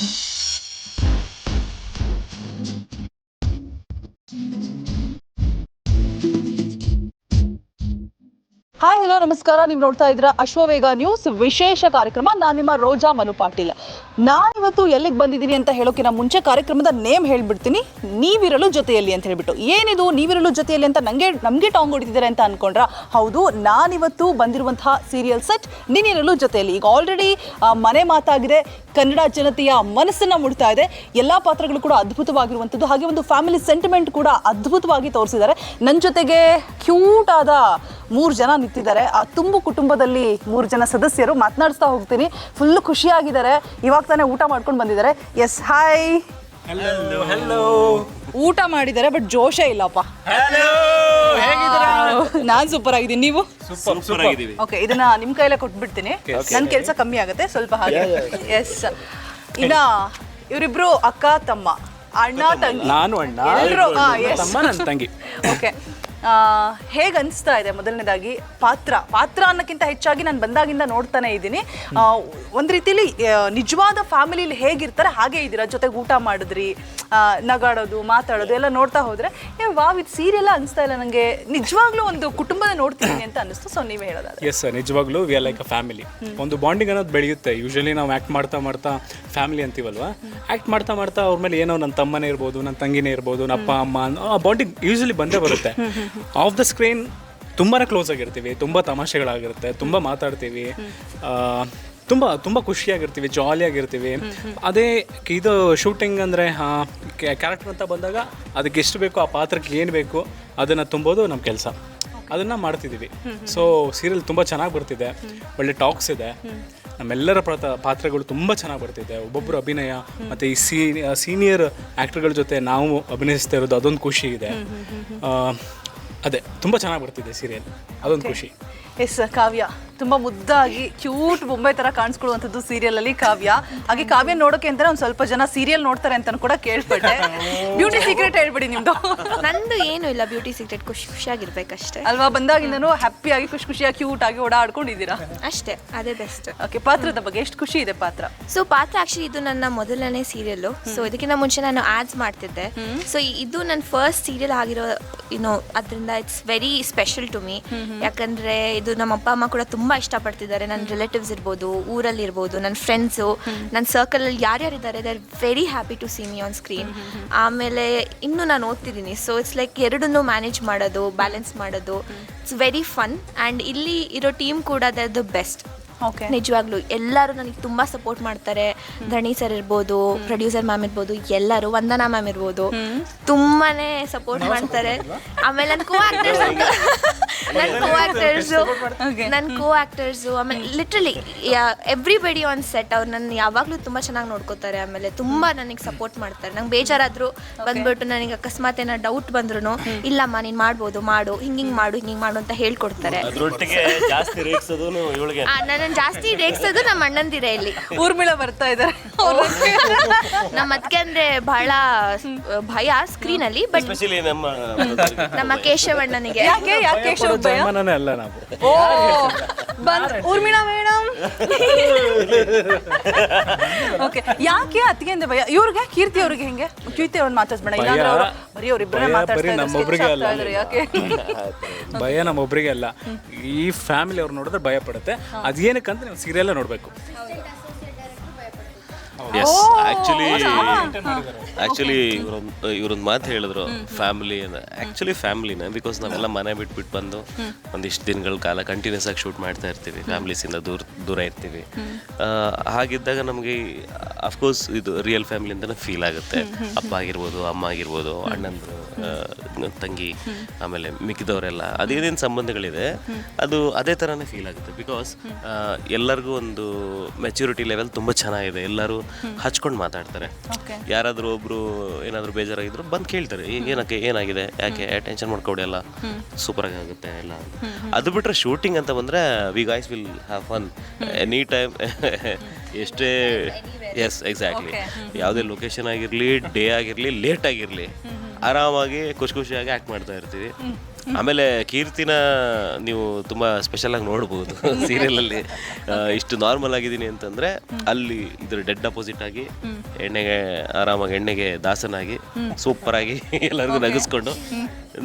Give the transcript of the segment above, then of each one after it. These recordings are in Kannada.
ಹಾಯ್ ಹಲೋ ನಮಸ್ಕಾರ. ನೀವು ನೋಡ್ತಾ ಇದ್ದೀರಾ ಅಶ್ವವೇಗ ನ್ಯೂಸ್ ವಿಶೇಷ ಕಾರ್ಯಕ್ರಮ. ನಾನು ನಿಮ್ಮ ರೋಜಾ ಮನು ಪಾಟೀಲ್. ನಾನಿವತ್ತು ಎಲ್ಲಿಗೆ ಬಂದಿದ್ದೀನಿ ಅಂತ ಹೇಳೋಕ್ಕಿಂತ ಮುಂಚೆ ಕಾರ್ಯಕ್ರಮದ ನೇಮ್ ಹೇಳ್ಬಿಡ್ತೀನಿ. ನೀವಿರಲು ಜೊತೆಯಲ್ಲಿ ಅಂತ ಹೇಳ್ಬಿಟ್ಟು. ಏನಿದು ನೀವಿರಲು ಜೊತೆಯಲ್ಲಿ ಅಂತ ನಮಗೆ ಟಾಂಗ್ ಹೊಡಿತಿದ್ದಾರೆ ಅಂತ ಅನ್ಕೊಂಡ್ರ? ಹೌದು, ನಾನಿವತ್ತು ಬಂದಿರುವಂತಹ ಸೀರಿಯಲ್ ಸೆಟ್ ನೀನಿರಲು ಜೊತೆಯಲ್ಲಿ. ಈಗ ಆಲ್ರೆಡಿ ಮನೆ ಮಾತಾಗಿದೆ, ಕನ್ನಡ ಜನತೆಯ ಮನಸ್ಸನ್ನು ಮುಡ್ತಾ ಇದೆ. ಎಲ್ಲ ಪಾತ್ರಗಳು ಕೂಡ ಅದ್ಭುತವಾಗಿರುವಂಥದ್ದು. ಹಾಗೆ ಒಂದು ಫ್ಯಾಮಿಲಿ ಸೆಂಟಿಮೆಂಟ್ ಕೂಡ ಅದ್ಭುತವಾಗಿ ತೋರಿಸಿದ್ದಾರೆ. ನನ್ನ ಜೊತೆಗೆ ಕ್ಯೂಟ್ ಆದ 3 ಜನ ನಿಂತಿದ್ದಾರೆ. ಆ ತುಂಬು ಕುಟುಂಬದಲ್ಲಿ 3 ಜನ ಸದಸ್ಯರು. ಮಾತನಾಡಿಸ್ತಾ ಹೋಗ್ತೀನಿ. ಫುಲ್ ಖುಷಿಯಾಗಿದ್ದಾರೆ. ಇವಾಗ ತಾನೇ ಊಟ ಮಾಡ್ಕೊಂಡು ಬಂದಿದ್ದಾರೆ. Yes, hi. ಹಲೋ. ಊಟ ಮಾಡಿದ್ದಾರೆ, ಬಟ್ ಜೋಶೇ ಇಲ್ಲಪ್ಪ. ನಾನು ಸೂಪರ್ ಆಗಿದ್ದೀನಿ. ನೀವು? ಸೂಪರ್ ಆಗಿದ್ದೀವಿ. ಓಕೆ, ಇದನ್ನ ನಿಮ್ಮ ಕೈಲೇ ಕೊಟ್ಬಿಡ್ತೀನಿ. ನನ್ನ ಕೆಲಸ ಕಮ್ಮಿ ಆಗುತ್ತೆ ಸ್ವಲ್ಪ ಹಾಗೆ. ಎಸ್, ಇನ್ನ ಇವರಿಬ್ರು ಅಕ್ಕ ತಮ್ಮ, ಅಣ್ಣ ತಂಗಿ. ನಾನು ಅಣ್ಣ, ತಮ್ಮ ನನ್ನ ತಂಗಿ. ಓಕೆ, ಹೇಗೆ ಅನಿಸ್ತಾ ಇದೆ? ಮೊದಲನೇದಾಗಿ ಪಾತ್ರ ಅನ್ನೋಕ್ಕಿಂತ ಹೆಚ್ಚಾಗಿ ನಾನು ಬಂದಾಗಿಂದ ನೋಡ್ತಾನೆ ಇದ್ದೀನಿ. ಒಂದು ರೀತಿಲಿ ನಿಜವಾದ ಫ್ಯಾಮಿಲಿಲಿ ಹೇಗಿರ್ತಾರೆ ಹಾಗೆ ಇದ್ದೀರಾ. ಜೊತೆಗೆ ಊಟ ಮಾಡಿದ್ರಿ, ನಗಾಡೋದು, ಮಾತಾಡೋದು ಎಲ್ಲ ನೋಡ್ತಾ ಹೋದ್ರೆ ವಾವ್, ಇದು ಸೀರಿಯಲ್ ಅನಿಸ್ತಾ ಇಲ್ಲ ನನಗೆ. ನಿಜವಾಗ್ಲೂ ಒಂದು ಕುಟುಂಬದ ನೋಡ್ತೀನಿ ಅಂತ ಅನಿಸ್ತು. ಸೊ ನೀವೇ ಹೇಳೋದಾದ್ರೆ. ಎಸ್, ನಿಜವಾಗ್ಲೂ we are like a family. ಒಂದು ಬಾಂಡಿಂಗ್ ಅನ್ನೋದು ಬೆಳೆಯುತ್ತೆ. ಯೂಶಲಿ ನಾವು ಆ್ಯಕ್ಟ್ ಮಾಡ್ತಾ ಫ್ಯಾಮಿಲಿ ಅಂತೀವಲ್ವಾ, ಆ್ಯಕ್ಟ್ ಮಾಡ್ತಾ ಅವ್ರ ಮೇಲೆ ಏನೋ ನನ್ನ ತಮ್ಮನೇ ಇರ್ಬೋದು, ನನ್ನ ತಂಗಿನೇ ಇರ್ಬೋದು, ನನ್ನ ಅಪ್ಪ ಅಮ್ಮ, ಬಾಂಡಿಂಗ್ ಯೂಶಲಿ ಬಂದೇ ಬರುತ್ತೆ. ಆಫ್ ದ ಸ್ಕ್ರೀನ್ ತುಂಬಾ ಕ್ಲೋಸ್ ಆಗಿರ್ತೀವಿ, ತುಂಬ ತಮಾಷೆಗಳಾಗಿರುತ್ತೆ, ತುಂಬ ಮಾತಾಡ್ತೀವಿ, ತುಂಬ ಖುಷಿಯಾಗಿರ್ತೀವಿ, ಜಾಲಿಯಾಗಿರ್ತೀವಿ. ಅದೇ ಇದು ಶೂಟಿಂಗ್ ಅಂದರೆ ಕ್ಯಾರೆಕ್ಟರ್ ಅಂತ ಬಂದಾಗ ಅದಕ್ಕೆ ಎಷ್ಟು ಬೇಕೋ, ಆ ಪಾತ್ರಕ್ಕೆ ಏನು ಬೇಕು ಅದನ್ನು ತುಂಬೋದು ನಮ್ಮ ಕೆಲಸ. ಅದನ್ನು ಮಾಡ್ತಿದ್ದೀವಿ. ಸೊ ಸೀರಿಯಲ್ ತುಂಬ ಚೆನ್ನಾಗಿ ಬರ್ತಿದೆ. ಒಳ್ಳೆ ಟಾಕ್ಸ್ ಇದೆ. ನಮ್ಮೆಲ್ಲರ ಪಾತ್ರಗಳು ತುಂಬ ಚೆನ್ನಾಗಿ ಬರ್ತಿದೆ. ಒಬ್ಬೊಬ್ಬರು ಅಭಿನಯ ಮತ್ತು ಈ ಸೀನಿಯರ್ ಆ್ಯಕ್ಟರ್ಗಳ ಜೊತೆ ನಾವು ಅಭಿನಯಿಸ್ತಾ ಇರೋದು ಅದೊಂದು ಖುಷಿ ಇದೆ. ಅದೇ ತುಂಬ ಚೆನ್ನಾಗಿ ಬರ್ತಿದೆ ಸೀರಿಯಲ್, ಅದೊಂದು ಖುಷಿ. ಎಸ್, ಕಾವ್ಯ ತುಂಬ ಮುದ್ದಾಗಿ ಕ್ಯೂಟ್ ಬೊಂಬೆ ಥರ ಕಾಣಿಸ್ಕೊಳ್ಳುವಂಥದ್ದು ಸೀರಿಯಲಲ್ಲಿ ಕಾವ್ಯ. ಹಾಗೆ ಕಾವ್ಯ ನೋಡೋಕೆ ಅಂತ ಒಂದು ಸ್ವಲ್ಪ ಜನ ಸೀರಿಯಲ್ ನೋಡ್ತಾರೆ ಅಂತ ಕೂಡ ಕೇಳ್ಪಟ್ಟೆ. ಬ್ಯೂಟಿ ಸೀಕ್ರೆಟ್ ಹೇಳ್ಬಿಡಿ ನಿಮ್ಮದು. ನಂದು ಏನು ಇಲ್ಲ, ಬ್ಯೂಟಿ ಸೀಕ್ರೆಟ್ ಖುಷಿಯಾಗಿರ್ಬೇಕಷ್ಟೇ ಅಲ್ವಾ? ಬಂದಾಗಿಂದನೂ ಹ್ಯಾಪಿಯಾಗಿ ಖುಷಿಯಾಗಿ ಕ್ಯೂಟಾಗಿ ಓಡಾಡ್ಕೊಂಡಿದ್ದೀರಾ ಅಷ್ಟೇ, ಅದೇ ಬೆಸ್ಟ್. ಓಕೆ, ಪಾತ್ರದ ಬಗ್ಗೆ ಎಷ್ಟು ಖುಷಿ ಇದೆ ಪಾತ್ರ? ಸೊ ಪಾತ್ರ ಆಕ್ಚುಲಿ ಇದು ನನ್ನ ಮೊದಲನೇ ಸೀರಿಯಲ್ಲು. ಸೊ ಇದಕ್ಕಿಂತ ಮುಂಚೆ ನಾನು ಆಡ್ಸ್ ಮಾಡ್ತಿದ್ದೆ. ಸೊ ಇದು ನನ್ನ ಫಸ್ಟ್ ಸೀರಿಯಲ್ ಆಗಿರೋ ಅದರಿಂದ it's very special to me. ಯಾಕಂದರೆ ಇದು ನಮ್ಮ ಅಪ್ಪ ಅಮ್ಮ ಕೂಡ ತುಂಬ ಇಷ್ಟಪಡ್ತಿದ್ದಾರೆ. ನನ್ನ ರಿಲೇಟಿವ್ಸ್ ಇರ್ಬೋದು, ಊರಲ್ಲಿ ಇರ್ಬೋದು, ನನ್ನ ಫ್ರೆಂಡ್ಸು, ನನ್ನ ಸರ್ಕಲಲ್ಲಿ ಯಾರ್ಯಾರಿದ್ದಾರೆ they are very happy to see me on screen. ಆಮೇಲೆ ಇನ್ನೂ ನಾನು ಓದ್ತಿದ್ದೀನಿ. ಸೊ ಇಟ್ಸ್ ಲೈಕ್ ಎರಡನ್ನೂ ಮ್ಯಾನೇಜ್ ಮಾಡೋದು, ಬ್ಯಾಲೆನ್ಸ್ ಮಾಡೋದು, ಇಟ್ಸ್ ವೆರಿ ಫನ್. ಆ್ಯಂಡ್ ಇಲ್ಲಿ ಇರೋ ಟೀಮ್ ಕೂಡ they are the best. Okay, ನಿಜವಾಗ್ಲೂ ಎಲ್ಲರೂ ನನಗೆ ತುಂಬ ಸಪೋರ್ಟ್ ಮಾಡ್ತಾರೆ. ಧಣಿ ಸರ್ ಇರ್ಬೋದು, ಪ್ರೊಡ್ಯೂಸರ್ ಮ್ಯಾಮ್ ಇರ್ಬೋದು, ಎಲ್ಲರೂ, ವಂದನಾ ಮ್ಯಾಮ್ ಇರ್ಬೋದು, ತುಂಬಾ ಸಪೋರ್ಟ್ ಮಾಡ್ತಾರೆ. ಆಮೇಲೆ ನನ್ನ ಕೋ ಆ್ಯಕ್ಟರ್ಸು ಆಮೇಲೆ ಲಿಟ್ರಲಿ ಎವ್ರಿಬಡಿ ಆನ್ ಸೆಟ್ ಅವ್ರು ನನ್ನ ಯಾವಾಗಲೂ ತುಂಬ ಚೆನ್ನಾಗಿ ನೋಡ್ಕೋತಾರೆ. ಆಮೇಲೆ ತುಂಬ ನನಗೆ ಸಪೋರ್ಟ್ ಮಾಡ್ತಾರೆ. ನಂಗೆ ಬೇಜಾರಾದರೂ ಬಂದ್ಬಿಟ್ಟು ನನಗೆ ಅಕಸ್ಮಾತ್ ಏನೋ ಡೌಟ್ ಬಂದ್ರು, ಇಲ್ಲಮ್ಮ ನೀನು ಮಾಡ್ಬೋದು, ಮಾಡು, ಹಿಂಗೆ ಮಾಡು ಅಂತ ಹೇಳ್ಕೊಡ್ತಾರೆ. ನನ್ನ ಜಾಸ್ತಿ ರೇಗ್ಸೋದು ನಮ್ಮ ಅಣ್ಣಂದಿರ. ಇಲ್ಲಿ ಊರ್ಮಿಳ ಬರ್ತಾ ಇದ್ದಾರೆ ನಮ್ಮ ಅದಕ್ಕೆ ಅಂದ್ರೆ ಬಹಳ ಭಯ ಸ್ಕ್ರೀನಲ್ಲಿ. ಬಟ್ ನಮ್ಮ ಕೇಶವಣ್ಣನಿಗೆ ಅಲ್ಲ ನಾವು. ಓ, ಊರ್ಮಿಳಾ ಮೇಡಮ್. ಓಕೆ, ಯಾಕೆ ಅತ್ತಿಗೆ ಅಂದ್ರೆ ಭಯ ಇವ್ರಿಗೆ? ಕೀರ್ತಿ ಅವ್ರಿಗೆ ಹೆಂಗೆ? ಕೀರ್ತಿ ಅವ್ರನ್ನ ಮಾತಾಡ್ಸ್ಬೇಡ, ಬರೀ ಅವ್ರಿಬ್ಬರೇ ಮಾತಾಡ್ತಾರೆ. ಯಾಕೆ ಭಯ? ನಮ್ಮೊಬ್ಬರಿಗೆ ಅಲ್ಲ, ಈ ಫ್ಯಾಮಿಲಿ ಅವ್ರು ನೋಡಿದ್ರೆ ಭಯ ಪಡುತ್ತೆ. ಅದೇನಕ್ಕಂತ ನೀವು ಸೀರಿಯಲ್ ನೋಡಬೇಕು. ಎಸ್, ಆ್ಯಕ್ಚುಲಿ ಇವರೊಂದು ಮಾತು ಹೇಳಿದ್ರು, ಫ್ಯಾಮಿಲಿ ಆ್ಯಕ್ಚುಲಿ ಫ್ಯಾಮಿಲಿನ. ಬಿಕಾಸ್ ನಾವೆಲ್ಲ ಮನೆ ಬಿಟ್ಬಿಟ್ಟು ಬಂದು ಒಂದಿಷ್ಟು ದಿನಗಳ ಕಾಲ ಕಂಟಿನ್ಯೂಸ್ ಆಗಿ ಶೂಟ್ ಮಾಡ್ತಾ ಇರ್ತೀವಿ, ಫ್ಯಾಮಿಲೀಸಿಂದ ದೂರ ಇರ್ತೀವಿ. ಹಾಗಿದ್ದಾಗ ನಮಗೆ ಅಫ್ಕೋರ್ಸ್ ಇದು ರಿಯಲ್ ಫ್ಯಾಮಿಲಿ ಅಂತಲೇ ಫೀಲ್ ಆಗುತ್ತೆ. ಅಪ್ಪ ಆಗಿರ್ಬೋದು, ಅಮ್ಮ ಆಗಿರ್ಬೋದು, ಅಣ್ಣಂದ್ರು, ತಂಗಿ, ಆಮೇಲೆ ಮಿಕ್ಕಿದವರೆಲ್ಲ ಅದೇನೇನು ಸಂಬಂಧಗಳಿದೆ ಅದು ಅದೇ ಥರನೇ ಫೀಲ್ ಆಗುತ್ತೆ. ಬಿಕಾಸ್ ಎಲ್ಲರಿಗೂ ಒಂದು ಮೆಚ್ಯೂರಿಟಿ ಲೆವೆಲ್ ತುಂಬ ಚೆನ್ನಾಗಿದೆ. ಎಲ್ಲರೂ ಹಚ್ಕೊಂಡು ಮಾತಾಡ್ತಾರೆ. ಯಾರಾದರೂ ಒಬ್ರು ಏನಾದರೂ ಬೇಜಾರಾಗಿದ್ರು ಬಂದು ಕೇಳ್ತಾರೆ, ಏನಕ್ಕೆ, ಏನಾಗಿದೆ, ಯಾಕೆ, ಟೆನ್ಷನ್ ಮಾಡ್ಕೊಡಿ, ಎಲ್ಲ ಸೂಪರಾಗಿ ಆಗುತ್ತೆ ಎಲ್ಲ. ಅದು ಬಿಟ್ಟರೆ ಶೂಟಿಂಗ್ ಅಂತ ಬಂದರೆ we guys will have fun any time. ಎಷ್ಟೇ, ಎಸ್ ಎಕ್ಸಾಕ್ಟ್ಲಿ, ಯಾವುದೇ ಲೊಕೇಶನ್ ಆಗಿರಲಿ, ಡೇ ಆಗಿರಲಿ, ಲೇಟ್ ಆಗಿರಲಿ, ಆರಾಮಾಗಿ ಖುಷಿಯಾಗಿ ಆ್ಯಕ್ಟ್ ಮಾಡ್ತಾ ಇರ್ತೀವಿ. ಆಮೇಲೆ ಕೀರ್ತಿನ ನೀವು ತುಂಬ ಸ್ಪೆಷಲಾಗಿ ನೋಡ್ಬೋದು ಸೀರಿಯಲಲ್ಲಿ. ಇಷ್ಟು ನಾರ್ಮಲ್ ಆಗಿದ್ದೀನಿ ಅಂತಂದರೆ ಅಲ್ಲಿ ಇದ್ರ ಡೆಡ್ ಅಪೋಸಿಟ್ ಆಗಿ ಎಣ್ಣೆಗೆ ಆರಾಮಾಗಿ ಎಣ್ಣೆಗೆ ದಾಸನಾಗಿ ಸೂಪರಾಗಿ ಎಲ್ಲರಿಗೂ ನಗಿಸ್ಕೊಂಡು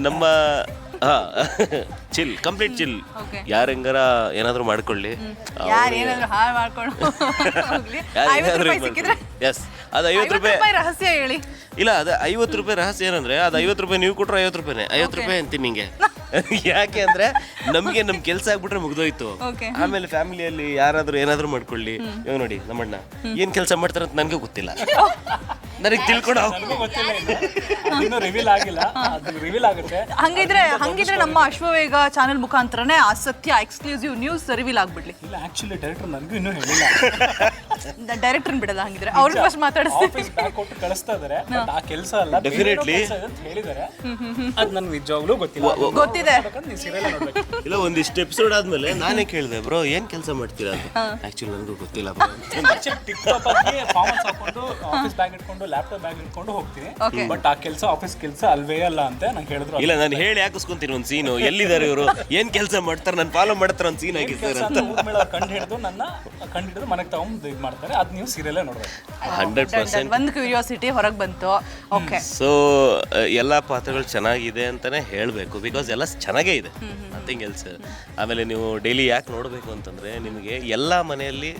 ನಮ್ಮ ಚಿಲ್, ಕಂಪ್ಲೀಟ್ ಚಿಲ್. ಯಾರು ಹೆಂಗಾರ ಏನಾದರೂ ಮಾಡ್ಕೊಳ್ಳಿ, ಎಸ್ ಅದು 50 ರೂಪಾಯಿ ರಹಸ್ಯ ಹೇಳಿ. ಇಲ್ಲ, ಅದು 50 ರೂಪಾಯಿ ರಹಸ್ಯ ಏನಂದ್ರೆ, ಅದು 50 ರೂಪಾಯಿ ನೀವು ಕೊಟ್ಟರು 50 ರೂಪಾಯಿನೇ, 50 ರೂಪಾಯಿ ಅಂತೀನಿ ನಿಂಗೆ. ಯಾಕೆ ಅಂದ್ರೆ ನಮಗೆ ನಮ್ಮ ಕೆಲಸ ಆಗ್ಬಿಟ್ರೆ ಮುಗ್ದೋಯ್ತು. ಆಮೇಲೆ ಫ್ಯಾಮಿಲಿಯಲ್ಲಿ ಯಾರಾದ್ರೂ ಏನಾದ್ರೂ ಮಾಡ್ಕೊಳ್ಳಿ. ಇವಾಗ ನೋಡಿ ನಮ್ಮಣ್ಣ ಏನ್ ಕೆಲಸ ಮಾಡ್ತಾರಂತ ನನಗೆ ಗೊತ್ತಿಲ್ಲ, ನನಗೆ ತಿಳ್ಕೊಂಡು ರಿವೀಲ್ ಆಗಿಲ್ಲ, ಅದು ರಿವೀಲ್ ಆಗುತ್ತೆ. ಹಂಗಿದ್ರೆ ನಮ್ಮ ಅಶ್ವವೇಗ ಚಾನೆಲ್ ಮುಖಾಂತರನೇ ಆ ಸತ್ಯ ಎಕ್ಸ್ಕ್ಲೂಸಿವ್ ನ್ಯೂಸ್ ರಿವೀಲ್ ಆಗ್ಬಿಡ್ಲಿ. ಇಲ್ಲ, ಆಕ್ಚುಲಿ ಡೈರೆಕ್ಟರ್ ನನಗೂ ಇನ್ನೂ ಹೇಳಿಲ್ಲ. ಡೈರೆಕ್ಟರ್ ಬಿಡಲ್ಲ, ಹಂಗಿದ್ರೆ ಅವ್ರಿಗೆ ಫಸ್ಟ್ ಮಾತಾಡಿಸ್ತೀವಿ. ಆಫೀಸ್ ಬ್ಯಾಗ್ ಕೊಟ್ಟು ಕಳಿಸ್ತಾ ಇದಾರೆ, ಬಟ್ ಆ ಕೆಲಸ ಅಲ್ಲ, ಡೆಫಿನೆಟ್ಲಿ ಅಂತ ಹೇಳಿದ್ದಾರೆ. ಅದು ನನಗೆ ನಿಜವಾಗ್ಲೂ ಗೊತ್ತಿಲ್ಲ. ನೀವು ಸೀರಿಯಲ್ ನೋಡ್ಬೇಕು. ಇಲ್ಲ, ಒಂದಿಷ್ಟು ಎಪಿಸೋಡ್ ಆದ್ಮೇಲೆ ನಾನೇ ಕೇಳಿದೆ, ಬ್ರೋ ಏನ್ ಕೆಲಸ ಮಾಡ್ತೀರಾ ಅಂತ. ಆಕ್ಚುಲಿ ನನಗೂ ಗೊತ್ತಿಲ್ಲ. ಟಿಕ್ ಟಾಪ್ ಆಗಿ ಫಾರ್ಮಲ್ಸ್ ಹಾಕೊಂಡು ಆಫೀಸ್ ಬ್ಯಾಗ್ ಇಟ್ಕೊಂಡು ಲ್ಯಾಪ್ಟಾಪ್ ಬ್ಯಾಗ್ ಇಟ್ಕೊಂಡು ಹೋಗ್ತೀನಿ, ಬಟ್ ಆ ಕೆಲಸ ಆಫೀಸ್ ಕೆಲಸ ಅಲ್ವೇ ಅಲ್ಲ ಅಂತ ನಂಗೆ ಹೇಳಿದ್ರು. ಇಲ್ಲ, ನಾನು ಹೇಳಿ ಹಾಕಿಸ್ಕೊಂತೀನಿ ಒಂದು ಸೀನು, ಎಲ್ಲಿದ್ದಾರೆ ಇವರು, ಏನ್ ಕೆಲಸ ಮಾಡ್ತಾರೆ, ನಾನು ಫಾಲೋ ಮಾಡ್ತಾರೆ ಒಂದು ಸೀನ್ ಆಗಿದೆ ಸರ್ ಅಂತ. ಕಂಡು ಹಿಡಿದು ಮನೆಗೆ ತಗೊಂಡು ಇದು ಮಾಡ್ತಾರೆ. ಅದು ನೀವು ಸೀರಿಯಲ್ಲೇ ನೋಡ್ಬೇಕು. 100% ಒಂದು ಕ್ಯೂರಿಯಾಸಿಟಿ ಹೊರಗೆ ಬಂತು. ಓಕೆ, ಸೊ ಎಲ್ಲ ಪಾತ್ರಗಳು ಚೆನ್ನಾಗಿದೆ ಅಂತಾನೆ ಹೇಳಬೇಕು, ಬಿಕಾಸ್ ಎಲ್ಲ ಚೆನ್ನಾಗೇ ಇದೆ, ನಥಿಂಗ್ ಎಲ್ಸ್. ಆಮೇಲೆ ನೀವು ಡೈಲಿ ಯಾಕೆ ನೋಡಬೇಕು ಅಂತಂದ್ರೆ, ನಿಮಗೆ ಎಲ್ಲ ಮನೆಯಲ್ಲಿ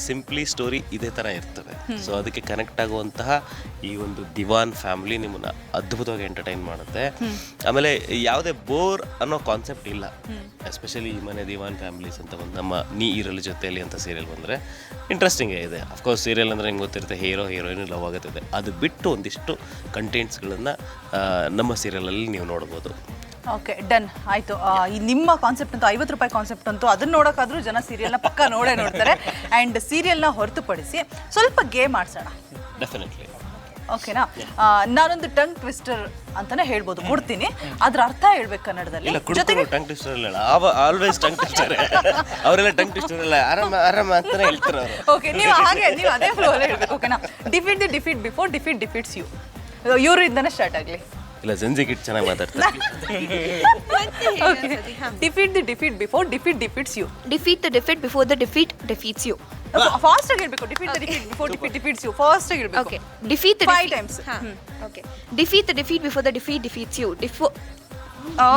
ಸಿಂಪ್ಲಿ ಸ್ಟೋರಿ ಇದೇ ಥರ ಇರ್ತವೆ. ಸೊ ಅದಕ್ಕೆ ಕನೆಕ್ಟ್ ಆಗುವಂತಹ ಈ ಒಂದು ದಿವಾನ್ ಫ್ಯಾಮಿಲಿ ನಿಮ್ಮನ್ನ ಅದ್ಭುತವಾಗಿ ಎಂಟರ್ಟೈನ್ ಮಾಡುತ್ತೆ. ಆಮೇಲೆ ಯಾವುದೇ ಬೋರ್ ಅನ್ನೋ ಕಾನ್ಸೆಪ್ಟ್ ಇಲ್ಲ. ಎಸ್ಪೆಷಲಿ ಈ ಮನೆ ದಿವಾನ್ ಫ್ಯಾಮಿಲೀಸ್ ಅಂತ ಒಂದು ನಮ್ಮ ನೀ ಇರಲಿ ಜೊತೆಯಲ್ಲಿ ಅಂತ ಸೀರಿಯಲ್ ಬಂದರೆ ಇಂಟ್ರೆಸ್ಟಿಂಗೇ ಇದೆ. ಅಫ್ಕೋರ್ಸ್ ಸೀರಿಯಲ್ ಅಂದರೆ ಹೆಂಗೆ ಗೊತ್ತಿರುತ್ತೆ, ಹೀರೋ ಹೀರೋಯಿನ್ ಲವ್ ಆಗುತ್ತದೆ. ಅದು ಬಿಟ್ಟು ಒಂದಿಷ್ಟು ಕಂಟೆಂಟ್ಸ್ಗಳನ್ನು ನಮ್ಮ ಸೀರಿಯಲಲ್ಲಿ ನೀವು ನೋಡ್ಬೋದು. ಓಕೆ, ಡನ್ ಆಯಿತು. ನಿಮ್ಮ ಕಾನ್ಸೆಪ್ಟ್ ಅಂತೂ 50 ರೂಪಾಯಿ ಕಾನ್ಸೆಪ್ಟ್ ಅಂತೂ ಅದನ್ನ ನೋಡೋಕ್ಕಾದ್ರೂ ಜನ ಸೀರಿಯಲ್ನ ಪಕ್ಕ ನೋಡ್ತಾರೆ. ಆ್ಯಂಡ್ ಸೀರಿಯಲ್ನ ಹೊರತುಪಡಿಸಿ ಸ್ವಲ್ಪ ಗೇಮ್ ಆಡ್ಸೋಣ. ಡೆಫಿನೆಟ್ಲಿ. ಓಕೆನಾ? ನಾನೊಂದು ಟಂಗ್ ಟ್ವಿಸ್ಟರ್ ಅಂತಾನೆ ಹೇಳ್ಬೋದು, ಕೊಡ್ತೀನಿ. ಅದ್ರ ಅರ್ಥ ಹೇಳ್ಬೇಕು ಕನ್ನಡದಲ್ಲಿ. ಜೊತೆಗೆ ಟಂಗ್ ಟ್ವಿಸ್ಟರ್ ಇಲ್ಲ, ಆಲ್ವೇಸ್ ಟಂಗ್ ಟ್ವಿಸ್ಟರ್. ಅವರೆಲ್ಲ ಟಂಗ್ ಟ್ವಿಸ್ಟರ್ ಇಲ್ಲ, ಆರಾಮ ಅಂತಾನೆ ಹೇಳ್ತಾರೆ ಅವರು. ಓಕೆ, ನೀವು ಅದೇ ಫ್ಲೋ ಅಲ್ಲೇ ಹೇಳ್ಬೇಕು. ಓಕೆನಾ? Defeat before defeat defeats you. ಇವರು ಇಂದಾನೆ ಸ್ಟಾರ್ಟ್ ಆಗಲಿ. ಇಲ್ಲ, ಜೆನ್ಜಿ ಕಿಡ್ ಚೆನ್ನಾಗಿ ಮಾತಾಡ್ತಾರೆ. Defeat the defeat before defeat defeats you. Defeat the defeat before the defeat defeats you. Fast ಆಗಿ ಹೇಳ್ಬೇಕು. Defeat the defeat before defeat defeats you. Fast ಆಗಿ ಹೇಳ್ಬೇಕು. Okay, defeat the 5 times. Okay, defeat the defeat before the defeat defeats you.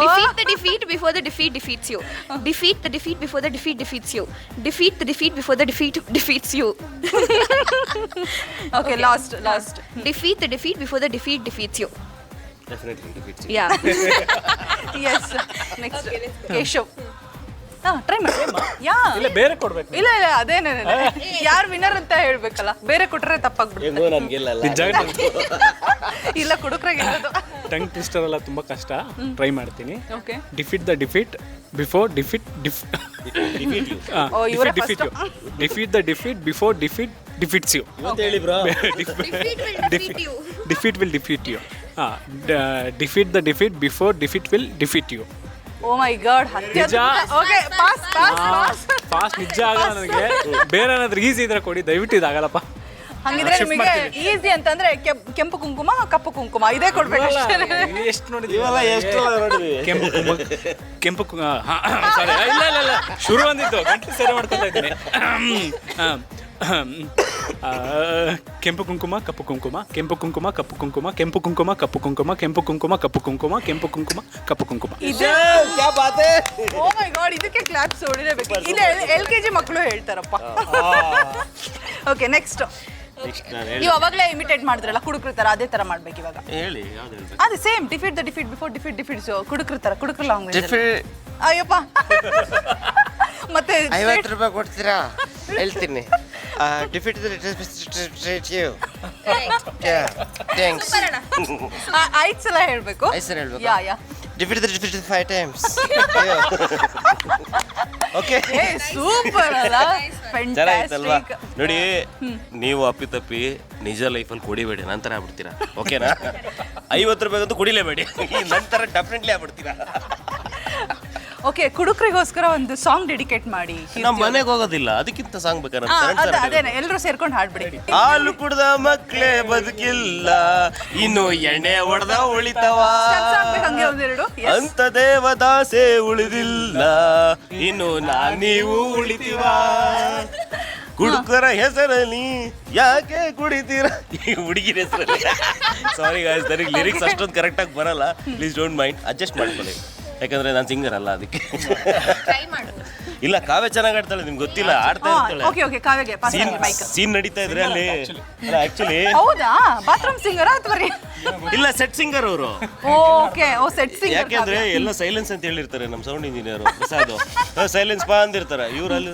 Defeat the defeat before the defeat defeats you. Defeat the defeat before the defeat defeats you. Defeat the defeat before the defeat defeats you. Okay, last. Defeat the defeat before the defeat defeats you. Definitely defeats you. Yeah. Yes. Next. Keshav. Try ಮಾಡಿ. ಇಲ್ಲ, ಬೇರೆ ಕೊಡ್ಬೇಕು. ಇಲ್ಲ ಅದೇನೇ ಯಾರು ವಿನ್ನರ್ ಅಂತ ಹೇಳ್ಬೇಕಲ್ಲ, ಬೇರೆ ಕೊಟ್ರೆ ತಪ್ಪಾಗ್ಬಿಡುತ್ತೆ. ಇಲ್ಲ, ಕುಡುಕ್ರಾಗಿರೋದು. ಟಂಗ್ ಟ್ವಿಸ್ಟರ್ ಎಲ್ಲ ತುಂಬಾ ಕಷ್ಟ, ಟ್ರೈ ಮಾಡ್ತೀನಿ. Okay, defeat the defeat before defeat defeat the defeat before defeat defeats you. ಹೇಳಿ bro. Defeat will defeat you. Defeat the defeat before defeat will defeat you. Oh my god, ನಿಜ. Okay, pass. ಫಾಸ್ಟ್ ನಿಜ ಆಗಲ್ಲ ನನಗೆ. ಬೇರೆ ಏನಾದ್ರೂ ಈಸಿ ಇದ್ರೆ ಕೊಡಿ, ದಯವಿಟ್ಟು ಇದಾಗಲ್ಲಪ್ಪ. ಹಂಗಿದ್ರೆ ನಿಮಗೆ ಈಸಿ ಅಂತಂದ್ರೆ ಕೆಂಪು ಕುಂಕುಮ, ಕಪ್ಪು ಕುಂಕುಮ ಇದೇ ಕೊಡ್ಬೇಕು. ಎಷ್ಟು ನೋಡಿದ್ವಿ? ಕೆಂಪು ಸಾರಿ, ಇಲ್ಲ ಶುರು ಬಂದಿತ್ತು, ಗಂಟೆ ಸರಿ ಮಾಡ್ಕೊತಾ ಇದ್ದೀನಿ. ಕೆಂಪು ಕುಂಕುಮ, ಕಪ್ಪು ಕುಂಕುಮ, ಕೆಂಪು ಕುಂಕುಮ, ಕಪ್ಪು ಕುಂಕುಮ, ಕೆಂಪು ಕುಂಕುಮ, ಕಪ್ಪು ಕುಂಕುಮ, ಕೆಂಪು ಕುಂಕುಮ, ಕಪ್ಪು ಕುಂಕುಮ, ಕೆಂಪು ಕುಂಕುಮ, ಕಪ್ಪು ಕುಂಕುಮ. ಓ ಮೈ ಗಾಡ್, ಇದಕ್ಕೆ ಕ್ಲಾಪ್ಸ್ ಹೊಡಿಲೇಬೇಕು. ಇಲ್ಲ, LKG ಮಕ್ಕಳು ಹೇಳ್ತಾರಪ್ಪ. Okay, next. ನೀವು ಅವಾಗಲೇ ಇಮಿಟೇಟ್ ಮಾಡಿದ್ರಲ್ಲ ಕುಡುಕ್ರ, ಅದೇ ತರ ಮಾಡ್ಬೇಕು ಇವಾಗ. ಹೇಳಿ, ಅದೇ same. Defeat the defeat before defeat defeats ಕುಡುಕ್ರ ಲಾಂಗ್ವೇಜ್. ಅಯ್ಯಪ್ಪ, ಮತ್ತೆ 50 ರೂಪಾಯಿ ಕೊಡ್ತೀರಾ? ಹೇಳ್ತೀನಿ. Defeat thanks. 5 ಸಲ ಹೇಳ್ಬೇಕು. 5 ಸಲ ಹೇಳ್ಬೇಕು. ಯಾ ಡಿಫೀಟ್ 5 ಟೈಮ್ಸ್. ಓಕೆ, ಸೂಪರ್ ಅಲ್ಲ? ಚೆನ್ನಾಗಿತ್ತಲ್ವಾ? ನೋಡಿ, ನೀವು ಅಪ್ಪಿತಪ್ಪಿ ನಿಜ ಲೈಫಲ್ಲಿ ಕುಡಿಬೇಡಿ, ನಂತರ ಆಗ್ಬಿಡ್ತೀರಾ. ಓಕೆನಾ? 50 ರೂಪಾಯಿಗಂತೂ ಕುಡಿಲೇಬೇಡಿ, ನಂತರ ಡೆಫಿನೆಟ್ಲಿ ಆಗ್ಬಿಡ್ತೀರಾ. ಓಕೆ, ಕುಡುಕರಿಗೋಸ್ಕರ ಒಂದು ಸಾಂಗ್ ಡೆಡಿಕೇಟ್ ಮಾಡಿ. ನಮ್ಮ ಮನೆಗೆ ಹೋಗೋದಿಲ್ಲ, ಅದಕ್ಕಿಂತ ಸಾಂಗ್ ಅದೇನೆ, ಎಲ್ಲರೂ ಸೇರ್ಕೊಂಡು ಹಾಡ್ಬಿಡಿ. ಹಾಲು ಕುಡ್ದ ಮಕ್ಳೇ ಬದುಕಿಲ್ಲ, ಇನ್ನು ಎಣ್ಣೆ ಹೊಡೆದ ಉಳಿತವ, ಹಂಗೆ ಒಂದೆರಡು. ಅಂತ ದೇವದಾಸೆ ಉಳಿದಿಲ್ಲ, ಇನ್ನು ನೀವು ಉಳಿತೀವ, ಕುಡುಕರ ಹೆಸರಲ್ಲಿ ಯಾಕೆ ಕುಡಿತೀರ, ಈ ಹುಡುಗಿರ ಹೆಸರಲ್ಲಿ. ಸಾರಿ ಗಾಯ್ಸ್, ನನಗೆ ಲಿರಿಕ್ಸ್ ಅಷ್ಟೊಂದು ಕರೆಕ್ಟಾಗಿ ಬರಲ್ಲ, ಪ್ಲೀಸ್ ಡೋಂಟ್ ಮೈಂಡ್, ಅಡ್ಜಸ್ಟ್ ಮಾಡ್ಕೊಳ್ಳಿ, ಯಾಕಂದ್ರೆ ನಾನು ಸಿಂಗರ್ ಅಲ್ಲ ಅದಕ್ಕೆ. ಇಲ್ಲ, ಕಾವ್ಯ ಚೆನ್ನಾಗಿ ಆಡ್ತಾಳೆ, ನಿಮ್ಗೆ ಗೊತ್ತಿಲ್ಲ, ಆಡ್ತಾ ಇರ್ತಾಳೆ. ಸೀನ್ ನಡೀತಾ ಇದ್ರೆ ಅಲ್ಲಿ ಆಕ್ಚುಲಿ. ಹೌದಾ, ಬಾತ್ರೂಮ್ ಸಿಂಗರ್ ಅಥವಾ ಇಲ್ಲ, ಸೆಟ್ ಸಿಂಗರ್ ಅವರು. ಓಕೆ, ಓ ಸೆಟ್ ಸಿಂಗರ್. ಯಾಕೆಂದ್ರೆ ಎಲ್ಲ ಸೈಲೆನ್ಸ್ ಅಂತ ಹೇಳಿರ್ತಾರೆ ನಮ್ಮ ಸೌಂಡ್ ಇಂಜಿನಿಯರ್ ಪ್ರಸಾದ್, ಸೈಲೆನ್ಸ್ ಬಾ ಅಂದಿರ್ತಾರೆ, ಇವ್ರು ಅಲ್ಲಿ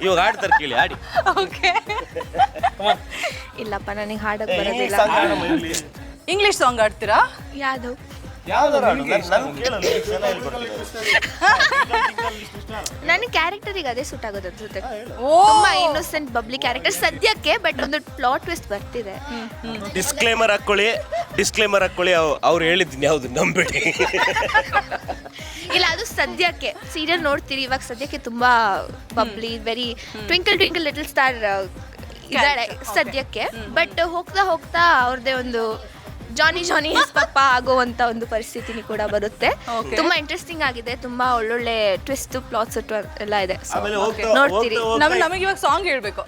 ಇವಾಗ ಆಡ್ತಾರೆ, ಕೇಳಿ ಆಡಿ. ಓಕೆ, ಇಲ್ಲಪ್ಪ, ನನಗೆ ಹಾಡಕ್ ಬರೋದಿಲ್ಲ. ಇಂಗ್ಲಿಷ್ ಸಾಂಗ್ ಆಡ್ತೀರಾ? ಯಾವುದು? ನನ್ನ ಕ್ಯಾರೆಕ್ಟರಿಗೆ ಅದೇ ಸೂಟ್ ಆಗೋದು ಅನ್ಸುತ್ತೆ. ತುಂಬಾ ಇನ್ನೋಸೆಂಟ್ ಬಬ್ಲಿ ಕ್ಯಾರೆಕ್ಟರ್ ಸದ್ಯಕ್ಕೆ, ಬಟ್ ಒಂದು ಪ್ಲಾಟ್ ಟ್ವಿಸ್ಟ್ ಬರ್ತಿದೆ. ಡಿಸ್ಕ್ಲೇಮರ್ ಹಾಕೊಳ್ಳಿ, ಅವ್ರು ಹೇಳಿದ್ದೀನಿ ಯಾವ್ದು ನಂಬೇಡಿ. ಇಲ್ಲ, ಅದು ಸದ್ಯಕ್ಕೆ ಸೀರಿಯಲ್ ನೋಡ್ತೀರಿ, ಇವಾಗ ಸದ್ಯಕ್ಕೆ ತುಂಬಾ bubbly, very twinkle twinkle little star ಇದ್ದಾಳೆ ಸದ್ಯಕ್ಕೆ. ಬಟ್ ಹೋಗ್ತಾ ಹೋಗ್ತಾ ಅವ್ರದ್ದೇ ಒಂದು ಜಾನಿ ಪಪ್ಪ ಆಗುವಂತ ಒಂದು ಪರಿಸ್ಥಿತಿ ಕೂಡ ಬರುತ್ತೆ. ತುಂಬಾ ಇಂಟ್ರೆಸ್ಟಿಂಗ್ ಆಗಿದೆ, ತುಂಬಾ ಒಳ್ಳೊಳ್ಳೆ ಟ್ವಿಸ್ಟ್ ಪ್ಲಾಟ್ಸ್ ಎಲ್ಲ ಇದೆ, ನೋಡ್ತೀರಿ. ನಮಗೆ ಇವಾಗ ಸಾಂಗ್ ಹೇಳ್ಬೇಕು.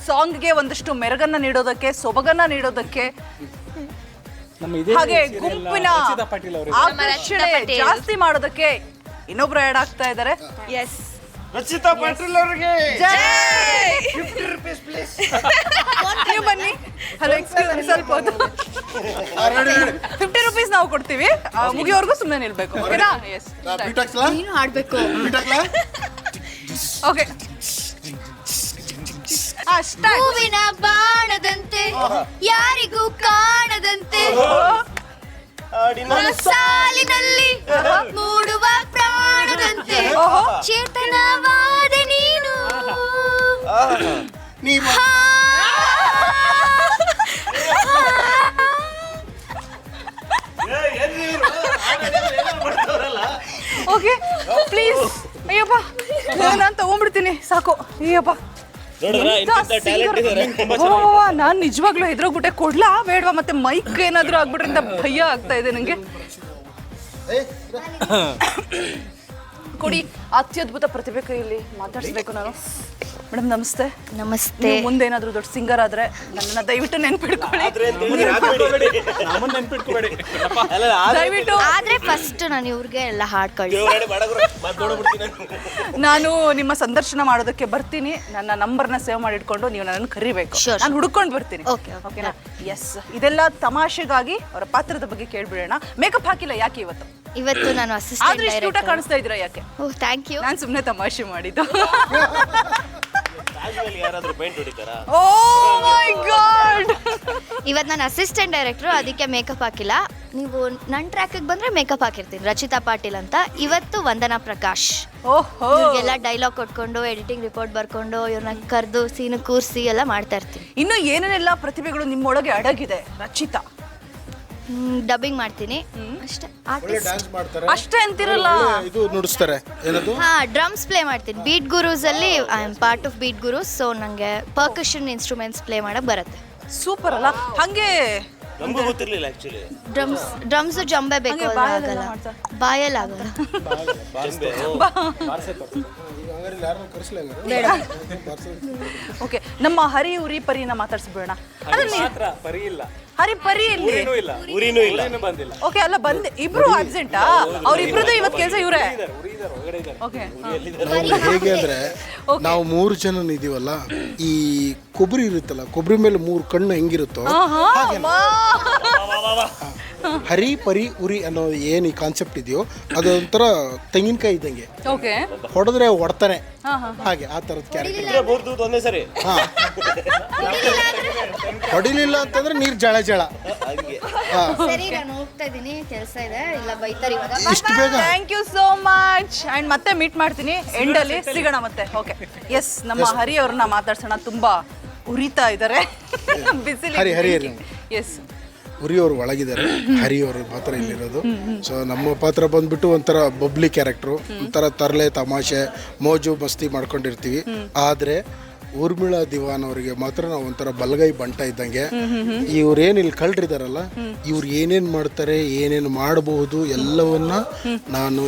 ಸಾಂಗ್ಗೆ ಒಂದಷ್ಟು ಮೆರಗನ್ನ ನೀಡೋದಕ್ಕೆ, ಸೊಬಗನ್ನ ನೀಡೋದಕ್ಕೆ, ಹಾಗೆ ಗುಂಪಿನ ಆಕರ್ಷಣೆ ಜಾಸ್ತಿ ಮಾಡೋದಕ್ಕೆ ಇನ್ನೊಬ್ರು ಆ್ಯಡ್ ಆಗ್ತಾ ಇದ್ದಾರೆ. ಎಸ್, ರಚಿತಾ ಪಾಟೀಲ್ ಅವರಿಗೆ ನೀವು ಬನ್ನಿ. ಹಲೋ, ಎಕ್ಸ್ಕ್ಯೂಸ್, ಸ್ವಲ್ಪ ಹೊತ್ತು 50 ರೂಪೀಸ್ ನಾವು ಕೊಡ್ತೀವಿ, ಮುಗಿಯೋವರೆಗೂ ಸುಮ್ಮನೆ ನಿಲ್ಬೇಕು. ಓಕೆನಾ? ಎಸ್, ನೀನು ಹಾಡ್ಬೇಕು. ಓಕೆ, ಹೂವಿನ ಬಾಣದಂತೆ ಯಾರಿಗೂ ಕಾಣದಂತೆ ಸಾಲಿನಲ್ಲಿ ಮೂಡುವ ಪ್ರಾಣದಂತೆ ಚೇತನವಾದ ನೀನು. Okay, please. ಅಯ್ಯಪ್ಪ, ನಾನು ತಗೊಂಡ್ಬಿಡ್ತೀನಿ, ಸಾಕು. ಅಯ್ಯಪ್ಪ, ನಾನ್ ನಿಜವಾಗ್ಲೂ ಹೆದ್ರೋಗ್ಬಿಟ್ಟೆ. ಕೊಡ್ಲಾ ಬೇಡವಾ? ಮತ್ತೆ ಮೈಕ್ ಏನಾದ್ರೂ ಆಗ್ಬಿಟ್ರೆ ಅಂತ ಭಯ ಆಗ್ತಾ ಇದೆ ನಂಗೆ. ಕೊಡಿ, ಅತ್ಯದ್ಭುತ ಪ್ರತಿಭೆ ಕೈಯಲ್ಲಿ ಮಾತಾಡಿಸ್ಬೇಕು ನಾನು. ಮೇಡಮ್ ನಮಸ್ತೆ. ನಮಸ್ತೆ. ಮುಂದೆ ಏನಾದ್ರು ದೊಡ್ಡ ಸಿಂಗರ್ ಆದ್ರೆ ನನ್ನನ್ನ ದಯವಿಟ್ಟು ನೆನ್ಪಿಡ್ಕೊಳ್ಳಿ. ದಯವಿಟ್ಟು. ಆದ್ರೆ ಫಸ್ಟ್ ನಾನು ಇವ್ರಿಗೆ ಎಲ್ಲ ಹಾಡ್ಕೊಳ್ಳಿ. ನಾನು ನಿಮ್ಮ ಸಂದರ್ಶನ ಮಾಡೋದಕ್ಕೆ ಬರ್ತೀನಿ. ನನ್ನ ನಂಬರ್ನ ಸೇವ್ ಮಾಡಿ ಇಟ್ಕೊಂಡು ನೀವು ನನ್ನನ್ನು ಕರಿಬೇಕು. ನಾನು ಹುಡ್ಕೊಂಡು ಬರ್ತೀನಿ. ಓಕೆನಾ? ಎಸ್. ಇದೆಲ್ಲ ತಮಾಷೆಗಾಗಿ ಅವರ ಪಾತ್ರದ ಬಗ್ಗೆ ಕೇಳ್ಬಿಡೋಣ. ಮೇಕಪ್ ಹಾಕಿಲ್ಲ ಯಾಕೆ ಇವತ್ತು? ಇವತ್ತು ನಾನು ಅಸಿಸ್ಟೆಂಟ್ ಡೈರೆಕ್ಟರ್. ಕಾಣಿಸ್ತಾ ಇದ್ದೀರಾ ಯಾಕೆ? ಓಹ್, ಥ್ಯಾಂಕ್ ಯು. ನಾನು ಸುಮ್ಮನೆ ತಮಾಷೆ ಮಾಡಿದ್ದು. ಓಹ್ ಮೈ ಗಾಡ್. ಇವತ್ತು ನಾನು ಅಸಿಸ್ಟೆಂಟ್ ಡೈರೆಕ್ಟರ್, ಅದಕ್ಕೆ ಮೇಕಪ್ ಹಾಕಿಲ್ಲ. ನೀವು ನನ್ನ ಟ್ರ್ಯಾಕಿಗೆ ಬಂದ್ರೆ ಮೇಕಪ್ ಹಾಕಿರ್ತೀನಿ. ರಚಿತಾ ಪಾಟೀಲ್ ಅಂತ. ಇವತ್ತು ವಂದನಾ ಪ್ರಕಾಶ್. ಓಹೋ. ಎಲ್ಲ ಡೈಲಾಗ್ ಕೊಟ್ಕೊಂಡು, ಎಡಿಟಿಂಗ್ ರಿಪೋರ್ಟ್ ಬರ್ಕೊಂಡು, ಇವ್ರನ್ನ ಕರೆದು ಸೀನ್ ಕೂರಿಸಿ ಎಲ್ಲ ಮಾಡ್ತಾ ಇರ್ತೀನಿ. ಇನ್ನು ಏನೇನೆಲ್ಲ ಪ್ರತಿಭೆಗಳು ನಿಮ್ಮೊಳಗೆ ಅಡಗಿದೆ ರಚಿತಾ? ಡಬ್ಬಿಂಗ್ ಮಾಡ್ತೀನಿ ಅಷ್ಟೇ. ಅಷ್ಟೇ ಅಂತಿರಲ್ಲ, ಇದು ನುಡಿಸ್ತಾರೆ ಏನದು? ಹಾ, ಡ್ರಮ್ಸ್ ಪ್ಲೇ ಮಾಡ್ತೀನಿ. ಬೀಟ್ ಗುರೂಸ್ ಅಲ್ಲಿ I am part of Beat Gurus. So ನಂಗೆ ಪರ್ಕಷನ್ ಇನ್ಸ್ಟ್ರೂಮೆಂಟ್ಸ್ ಪ್ಲೇ ಮಾಡಕ್ ಬರುತ್ತೆ. ಸೂಪರ್ ಅಲ್ಲ? ಹಂಗೆ ನಮಗೂ ಗೊತ್ತಿರಲಿಲ್ಲ ಆಕ್ಚುಲಿ. ಡ್ರಮ್ಸ್ ಜಂಬೆ ಬೇಕು, ಆಗಲ್ಲ, ಬಾಯಲ್ಲಿ ಆಗಲ್ಲ. ಓಕೆ, ನಮ್ಮ ಹರಿ ಉರಿ ಪರಿನ ಮಾತಾಡ್ಸ್ಬಿಡೋಣ. ಹರಿ ಪರಿ ಓಕೆ, ಅಲ್ಲ ಬಂದ್ ಇಬ್ರು ಆಬ್ಸೆಂಟಾ? ಅವ್ರಿಬ್ರದ್ದು ಇವತ್ತು ಕೆಲಸ ಇವ್ರೆ. ಓಕೆ, ಹೇಗೆ ಅಂದ್ರೆ ನಾವು 3 ಜನ ಇದೀವಲ್ಲ, ಈ ಕೊಬ್ಬರಿ ಇರುತ್ತಲ್ಲ, ಕೊಬ್ಬರಿ ಮೇಲೆ 3 ಕಣ್ಣು ಹೆಂಗಿರುತ್ತೋ ಹರಿ ಪರಿ ಉರಿ ಅನ್ನೋ ಏನು ಈ ಕಾನ್ಸೆಪ್ಟ್ ಇದೆಯೋ ಅದೊಂಥರ ತೆಂಗಿನಕಾಯಿ ಇದ್ದಂಗೆ. ಓಕೆ, ಹೊಡೆದ್ರೆ ಹೊಡ್ತಾನೆ, ಹಾಗೆ ಆ ತರದ ಕ್ಯಾರೆಕ್ಟರ್. ಒಂದೇ ಸರಿ ಹೊಡಿಲಿಲ್ಲ ಅಂತಂದ್ರೆ ನೀರ್ ಜಳ ಜಳ. ಸರಿ, ನಾನು ಹೋಗ್ತಾ ಇದ್ದೀನಿ, ಕೆಲಸ ಇದೆ. ಇಲ್ಲ ಬೈತಾರೆ ಇವಾಗ. ಇಷ್ಟು ಬೇಗ? Thank you so much. And ಮತ್ತೆ ಮೀಟ್ ಮಾಡ್ತೀನಿ, ಎಂಡಲ್ಲಿ ಸಿಗೋಣ ಮತ್ತೆ. ಓಕೆ, ಎಸ್, ನಮ್ಮ ಹರಿ ಅವ್ರನ್ನ ಮಾತಾಡ್ಸೋಣ. ತುಂಬಾ ಉರಿತಾ ಇದ್ದಾರೆ ಬಿಸಿಲು. ಹರಿ ಹರಿ ಹರಿ. ಎಸ್, ಉರಿಯವರು ಒಳಗಿದ್ದಾರೆ, ಹರಿಯವರು ಮಾತ್ರ ಇಲ್ಲಿರೋದು. ಸೊ ನಮ್ಮ ಪಾತ್ರ ಬಂದ್ಬಿಟ್ಟು ಒಂಥರ ಬಬ್ಲಿ ಕ್ಯಾರೆಕ್ಟ್ರು, ಒಂಥರ ತರಲೆ ತಮಾಷೆ ಮೋಜು ಮಸ್ತಿ ಮಾಡ್ಕೊಂಡಿರ್ತೀವಿ. ಆದರೆ ಊರ್ಮಿಳಾ ದಿವಾನ್ ಅವರಿಗೆ ಮಾತ್ರ ನಾವು ಒಂಥರ ಬಲಗೈ ಬಂಟ ಇದ್ದಂಗೆ. ಇವ್ರೇನು ಇಲ್ಲಿ ಕಳ್ರಿದಾರಲ್ಲ, ಇವ್ರು ಏನೇನು ಮಾಡ್ತಾರೆ, ಏನೇನು ಮಾಡಬಹುದು ಎಲ್ಲವನ್ನ ನಾನು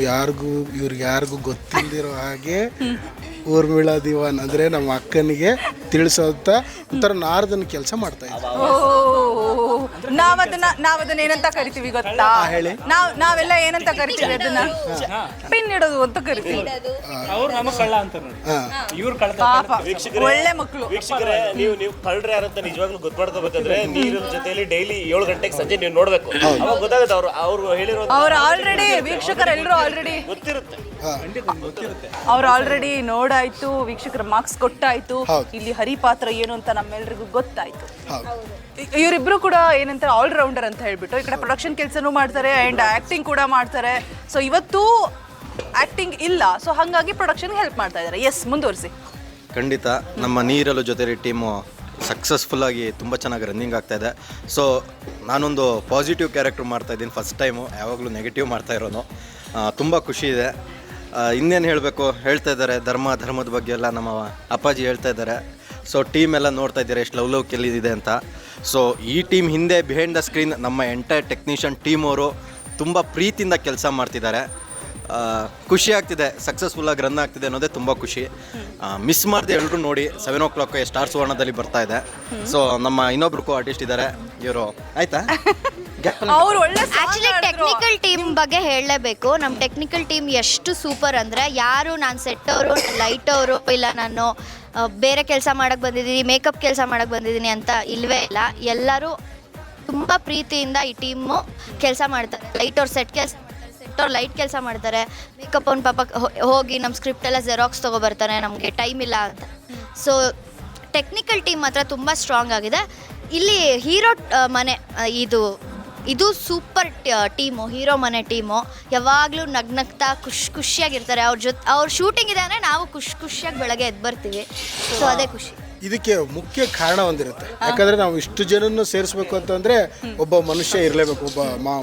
ಇವ್ರಿಗೆ ಯಾರಿಗೂ ಗೊತ್ತಿಲ್ದಿರೋ ಹಾಗೆ ಊರ್ಮಿಳಾ ದಿವಾನ್ ಅಂದರೆ ನಮ್ಮ ಅಕ್ಕನಿಗೆ ತಿಳಿಸೋಂಥ ಒಂಥರ ನಾರದನ ಕೆಲಸ ಮಾಡ್ತಾ ಇದ್ದಾರೆ. ನಾವದನ್ನ ಏನಂತ ಕರಿತೀವಿ ಗೊತ್ತಾ? ಹೇಳಿ. ನಾವೆಲ್ಲ ಏನಂತ ಕರಿತೀವಿ ಅದನ್ನ? ಪಿನ್ ಇಡೋದು ಅಂತ ಕರಿತೀವಿ. ಅವ್ರು ನಮ್ಮ ಕಳ್ಳ ಅಂತ ನೋಡಿ, ಇವ್ರು ಕಳ್ಳ. ಒಳ್ಳೆ ಮಕ್ಕಳು. ವೀಕ್ಷಕರೇ, ನೀವು ಕಳ್ಳರು ಯಾರಂತ ನಿಜವಾಗ್ಲೂ ಗೊತ್ತಾಡ್ಕೋಬೇಕಂದ್ರೆ ನೀರಿನ ಜೊತೆಲಿ ಡೈಲಿ 7 ಗಂಟೆಗೆ ಸಂಜೆ ನೀವು ನೋಡ್ಬೇಕು. ಅವಾಗ ಗೊತ್ತಾಗುತ್ತೆ ಅವ್ರು ಹೇಳಿರೋ. ಅವ್ರು ಆಲ್ರೆಡಿ ವೀಕ್ಷಕರೆಲ್ಲರೂ ಆಲ್ರೆಡಿ ಗೊತ್ತಿರುತ್ತೆ. ಅವ್ರು ಆಲ್ರೆಡಿ ನೋಡಾಯ್ತು, ವೀಕ್ಷಕರ ಮಾರ್ಕ್ಸ್ ಕೊಟ್ಟಾಯ್ತು, ಇಲ್ಲಿ ಹರಿಪಾತ್ರ ಏನು ಅಂತ ನಮ್ಮೆಲ್ರಿಗೂ ಗೊತ್ತಾಯ್ತು. ಇವರಿಬ್ರು ಕೂಡ ಏನಂತ ಆಲ್ರೌಂಡರ್ ಅಂತ ಹೇಳ್ಬಿಟ್ಟು ಈ ಕಡೆ ಪ್ರೊಡಕ್ಷನ್ ಕೆಲಸನೂ ಮಾಡ್ತಾರೆ ಅಂಡ್ ಆಕ್ಟಿಂಗ್ ಕೂಡ ಮಾಡ್ತಾರೆ. ಸೊ ಇವತ್ತು ಆಕ್ಟಿಂಗ್ ಇಲ್ಲ, ಸೊ ಹಾಗಾಗಿ ಪ್ರೊಡಕ್ಷನ್ಗೆ ಹೆಲ್ಪ್ ಮಾಡ್ತಾ ಇದ್ದಾರೆ. ಎಸ್, ಮುಂದುವರಿಸಿ. ಖಂಡಿತ ನಮ್ಮ ನೀರಲು ಜೊತೆ ಟೀಮು ಸಕ್ಸಸ್ಫುಲ್ಲಾಗಿ ತುಂಬ ಚೆನ್ನಾಗಿ ರನ್ನಿಂಗ್ ಆಗ್ತಾಯಿದೆ. ಸೊ ನಾನೊಂದು ಪಾಸಿಟಿವ್ ಕ್ಯಾರೆಕ್ಟರ್ ಮಾಡ್ತಾಯಿದ್ದೀನಿ, ಫಸ್ಟ್ ಟೈಮು. ಯಾವಾಗಲೂ ನೆಗೆಟಿವ್ ಮಾಡ್ತಾ ಇರೋನು. ತುಂಬ ಖುಷಿ ಇದೆ. ಇನ್ನೇನು ಹೇಳಬೇಕು, ಹೇಳ್ತಾ ಇದ್ದಾರೆ ಧರ್ಮದ ಬಗ್ಗೆ ಎಲ್ಲ ನಮ್ಮ ಅಪ್ಪಾಜಿ ಹೇಳ್ತಾ ಇದ್ದಾರೆ. ಸೊ ಟೀಮ್ ಎಲ್ಲ ನೋಡ್ತಾ ಇದ್ದಾರೆ ಎಷ್ಟು ಲವ್ಲವಿದೆ ಅಂತ. ಸೊ ಈ ಟೀಮ್ ಹಿಂದೆ ಬಿಹೈಂಡ್ ದ ಸ್ಕ್ರೀನ್ ನಮ್ಮ ಎಂಟೈರ್ ಟೆಕ್ನಿಷಿಯನ್ ಟೀಮ್ ಅವರು ತುಂಬ ಪ್ರೀತಿಯಿಂದ ಕೆಲಸ ಮಾಡ್ತಿದ್ದಾರೆ. ಖುಷಿ ಆಗ್ತಿದೆ, ಸಕ್ಸಸ್ಫುಲ್ಲಾಗಿ ರನ್ ಆಗ್ತಿದೆ ಅನ್ನೋದೇ ತುಂಬ ಖುಷಿ. ಮಿಸ್ ಮಾಡಿದೆ ಎಲ್ಲರೂ ನೋಡಿ, 7 o'clock ಸ್ಟಾರ್ ಸುವರ್ಣದಲ್ಲಿ ಬರ್ತಾ ಇದೆ. ಸೊ ನಮ್ಮ ಇನ್ನೊಬ್ರು ಆರ್ಟಿಸ್ಟ್ ಇದ್ದಾರೆ, ಇವರು ಆಯ್ತಾ. ಆಕ್ಚುಲಿ ಟೆಕ್ನಿಕಲ್ ಟೀಮ್ ಬಗ್ಗೆ ಹೇಳಲೇಬೇಕು. ನಮ್ಮ ಟೆಕ್ನಿಕಲ್ ಟೀಮ್ ಎಷ್ಟು ಸೂಪರ್ ಅಂದರೆ, ಯಾರು ನಾನು ಸೆಟ್ ಅವರು, ಲೈಟ್ ಅವರು, ಇಲ್ಲ ನಾನು ಬೇರೆ ಕೆಲಸ ಮಾಡೋಕ್ಕೆ ಬಂದಿದ್ದೀನಿ, ಮೇಕಪ್ ಕೆಲಸ ಮಾಡೋಕ್ಕೆ ಬಂದಿದ್ದೀನಿ ಅಂತ ಇಲ್ಲವೇ ಇಲ್ಲ. ಎಲ್ಲರೂ ತುಂಬ ಪ್ರೀತಿಯಿಂದ ಈ ಟೀಮು ಕೆಲಸ ಮಾಡ್ತಾರೆ. ಲೈಟ್ ಅವ್ರು ಸೆಟ್ ಕೆಲಸ ಮಾಡ್ತಾರೆ, ಸೆಟ್ ಅವ್ರು ಲೈಟ್ ಕೆಲಸ ಮಾಡ್ತಾರೆ, ಮೇಕಪ್ ಅವ್ನ ಪಾಪ ಹೋಗಿ ನಮ್ಮ ಸ್ಕ್ರಿಪ್ಟ್ ಎಲ್ಲ ಜೆರಾಕ್ಸ್ ತೊಗೊಬರ್ತಾನೆ, ನಮಗೆ ಟೈಮ್ ಇಲ್ಲ ಅಂತ. ಸೊ ಟೆಕ್ನಿಕಲ್ ಟೀಮ್ ಮಾತ್ರ ತುಂಬ ಸ್ಟ್ರಾಂಗ್ ಆಗಿದೆ. ಇಲ್ಲಿ ಹೀರೋ ಮನೆ ಇದು ಸೂಪರ್ ಟೀಮು, ಹೀರೋ ಮನೆ ಟೀಮು. ಯಾವಾಗಲೂ ನಗ್ನಗ್ತಾ ಖುಷಿಯಾಗಿರ್ತಾರೆ. ಅವ್ರ ಶೂಟಿಂಗ್ ಇದೆ ಅಂದರೆ ನಾವು ಖುಷಿಯಾಗಿ ಬೆಳಗ್ಗೆ ಎದ್ದು ಬರ್ತೀವಿ. ಸೊ ಅದೇ ಖುಷಿ. ಇದಕ್ಕೆ ಮುಖ್ಯ ಕಾರಣ ಒಂದಿರುತ್ತೆ. ಯಾಕಂದರೆ ನಾವು ಇಷ್ಟು ಜನನ್ನು ಸೇರಿಸ್ಬೇಕು ಅಂತಂದರೆ ಒಬ್ಬ ಮನುಷ್ಯ ಇರಲೇಬೇಕು, ಒಬ್ಬ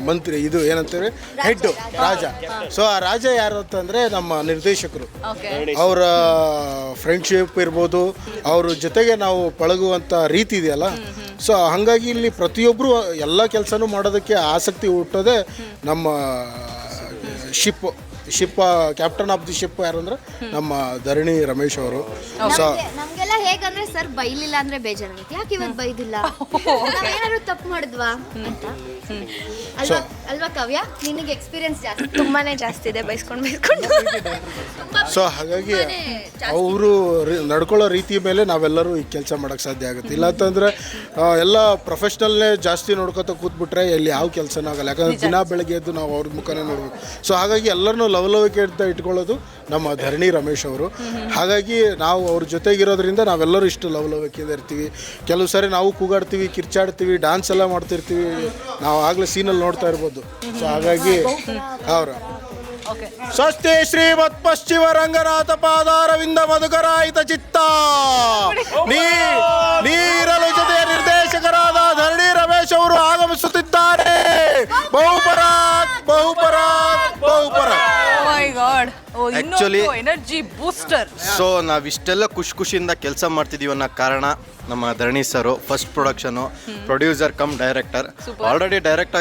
ಮಂತ್ರಿ, ಇದು ಏನಂತಾರೆ ಹೆಡ್, ರಾಜ. ಸೊ ಆ ರಾಜ ಯಾರು ಅಂತಂದರೆ ನಮ್ಮ ನಿರ್ದೇಶಕರು. ಅವರ ಫ್ರೆಂಡ್ಶಿಪ್ ಇರ್ಬೋದು, ಅವ್ರ ಜೊತೆಗೆ ನಾವು ಪಳಗುವಂಥ ರೀತಿ ಇದೆಯಲ್ಲ. ಸೊ ಹಾಗಾಗಿ ಇಲ್ಲಿ ಪ್ರತಿಯೊಬ್ಬರು ಎಲ್ಲ ಕೆಲಸನೂ ಮಾಡೋದಕ್ಕೆ ಆಸಕ್ತಿ ಹುಟ್ಟೋದೇ ನಮ್ಮ ship captain of the ship ಯಾರು ಅಂದ್ರೆ ನಮ್ಮ ಧರಣಿ ರಮೇಶ್ ಅವರು. ಸೊ ನಮಗೆಲ್ಲ ಹೇಗಂದ್ರೆ ಸರ್ ಬೈಲಿಲ್ಲ ಅಂದ್ರೆ ಬೇಜಾರಾಗುತ್ತೆ, ಯಾಕೆ ಇವತ್ತು ಬೈದಿಲ್ಲ, ಏನಾದ್ರು ತಪ್ಪು ಮಾಡಿದ್ವಾ ಅಂತ. ಅಲ್ವಾ ಕಾವ್ಯ, ನಿನಗೆ ಎಕ್ಸ್ಪೀರಿಯನ್ಸ್ ಜಾಸ್ತಿ, ತುಂಬಾನೇ ಜಾಸ್ತಿ ಇದೆ ಬೈಸ್ಕೊಂಡು. ಸೊ ಹಾಗಾಗಿ ಅವರು ನಡ್ಕೊಳ್ಳೋ ರೀತಿ ಮೇಲೆ ನಾವೆಲ್ಲರೂ ಈ ಕೆಲಸ ಮಾಡೋಕ್ಕೆ ಸಾಧ್ಯ ಆಗುತ್ತೆ. ಇಲ್ಲ ಅಂತಂದರೆ ಎಲ್ಲ ಪ್ರೊಫೆಷ್ನಲ್ನೇ ಜಾಸ್ತಿ ನೋಡ್ಕೊತ ಕೂತ್ಬಿಟ್ರೆ ಇಲ್ಲಿ ಯಾವ ಕೆಲಸನೂ ಆಗಲ್ಲ. ಯಾಕಂದರೆ ದಿನ ಬೆಳಗ್ಗೆ ಎದ್ದು ನಾವು ಅವ್ರ ಮುಖನೇ ನೋಡ್ಬೇಕು. ಸೊ ಹಾಗಾಗಿ ಎಲ್ಲರನ್ನೂ ಲವಲವಿಕೆ ಅಂತ ಇಟ್ಕೊಳ್ಳೋದು ನಮ್ಮ ಧರಣಿ ರಮೇಶ್ ಅವರು. ಹಾಗಾಗಿ ನಾವು ಅವ್ರ ಜೊತೆಗಿರೋದ್ರಿಂದ ನಾವೆಲ್ಲರೂ ಇಷ್ಟು ಲವಲವಿಕೆಯಿಂದ ಇರ್ತೀವಿ. ಕೆಲವು ಸಾರಿ ನಾವು ಕೂಗಾಡ್ತೀವಿ, ಕಿರ್ಚಾಡ್ತೀವಿ, ಡ್ಯಾನ್ಸ್ ಎಲ್ಲ ಮಾಡ್ತಿರ್ತೀವಿ. ನಾವು ಆಗಲೇ ಸೀನಲ್ಲಿ ನೋಡ್ತಾ ಇರ್ಬೋದು. ಸೊ ಹಾಗಾಗಿ ಅವರ ಸ್ವಸ್ತಿ ಶ್ರೀಮತ್ ಪಶ್ಚಿಮ ರಂಗನಾಥ ಪಾದಾರವಿಂದ ಮಧುಕರಾಯಿತ ಚಿತ್ತ ನೀರಲು ಜೊತೆಯ ನಿರ್ದೇಶಕರಾದ ಧರಣಿ ರಮೇಶ್ ಅವರು ಆಗಮಿಸುತ್ತಿದ್ದಾರೆ. ಬಹುಪರಾತ್ ಆ್ಯಕ್ಚುಲಿ ಎನರ್ಜಿ ಬೂಸ್ಟರ್. ಸೊ ನಾವಿಷ್ಟೆಲ್ಲ ಖುಷಿಯಿಂದ ಕೆಲಸ ಮಾಡ್ತಿದ್ದೀವಿ ಅನ್ನೋ ಕಾರಣ ನಮ್ಮ Dharani sir. First production, producer cum director. Already direct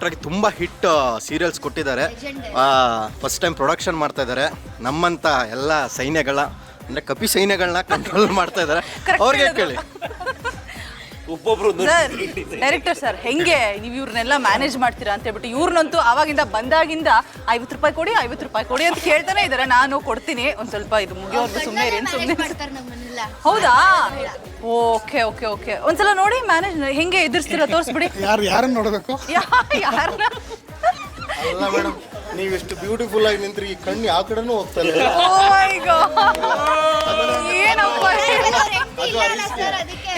ಆಗಿ ತುಂಬ ಹಿಟ್ ಸೀರಿಯಲ್ಸ್ ಕೊಟ್ಟಿದ್ದಾರೆ. ಫಸ್ಟ್ ಟೈಮ್ ಪ್ರೊಡಕ್ಷನ್ ಮಾಡ್ತಾ ಇದ್ದಾರೆ. ನಮ್ಮಂಥ ಎಲ್ಲ ಸೈನ್ಯಗಳ ಅಂದರೆ ಕಪಿ ಸೈನ್ಯಗಳನ್ನ ಕಂಟ್ರೋಲ್ ಮಾಡ್ತಾ ಇದ್ದಾರೆ. ಅವ್ರಿಗೆ ಕೇಳಿ. ಸರ್, ಡೈರೆಕ್ಟರ್ ಸರ್, ಹೆಂಗೆ ನೀವು ಇವ್ರನ್ನೆಲ್ಲ ಮ್ಯಾನೇಜ್ ಮಾಡ್ತೀರಾ ಅಂತ ಹೇಳ್ಬಿಟ್ಟು ಇವ್ರನ್ನಂತೂ ಆವಾಗಿಂದ ಬಂದಾಗಿಂದ 50 ರೂಪಾಯಿ ಕೊಡಿ ಅಂತ ಕೇಳ್ತಾನೆ ಇದ್ದಾರೆ. ನಾನು ಕೊಡ್ತೀನಿ, ಒಂದು ಸ್ವಲ್ಪ ಇದು ಮುಗಿಯೋರ್ಗು ಸುಮ್ಮನೆ ಹೌದಾ? ಓಕೆ ಓಕೆ ಓಕೆ, ಒಂದ್ಸಲ ನೋಡಿ ಮ್ಯಾನೇಜ್ ಹೆಂಗೆ ಎದುರಿಸ್ತೀರಾ ತೋರಿಸ್ಬಿಡಿ. ಯಾರನ್ನ ನೋಡಬೇಕು? ಯಾರನ್ನ? ಅಲ್ಲ ಮೇಡಮ್, ನೀವು ಎಷ್ಟು ಬ್ಯೂಟಿಫುಲ್ ಆಗಿ ನಿಂತ್ರಿ, ಈ ಕಣ್ಣು ಯಾವ ಕಡೆನೂ ಹೋಗ್ತಾ ಇಲ್ಲ.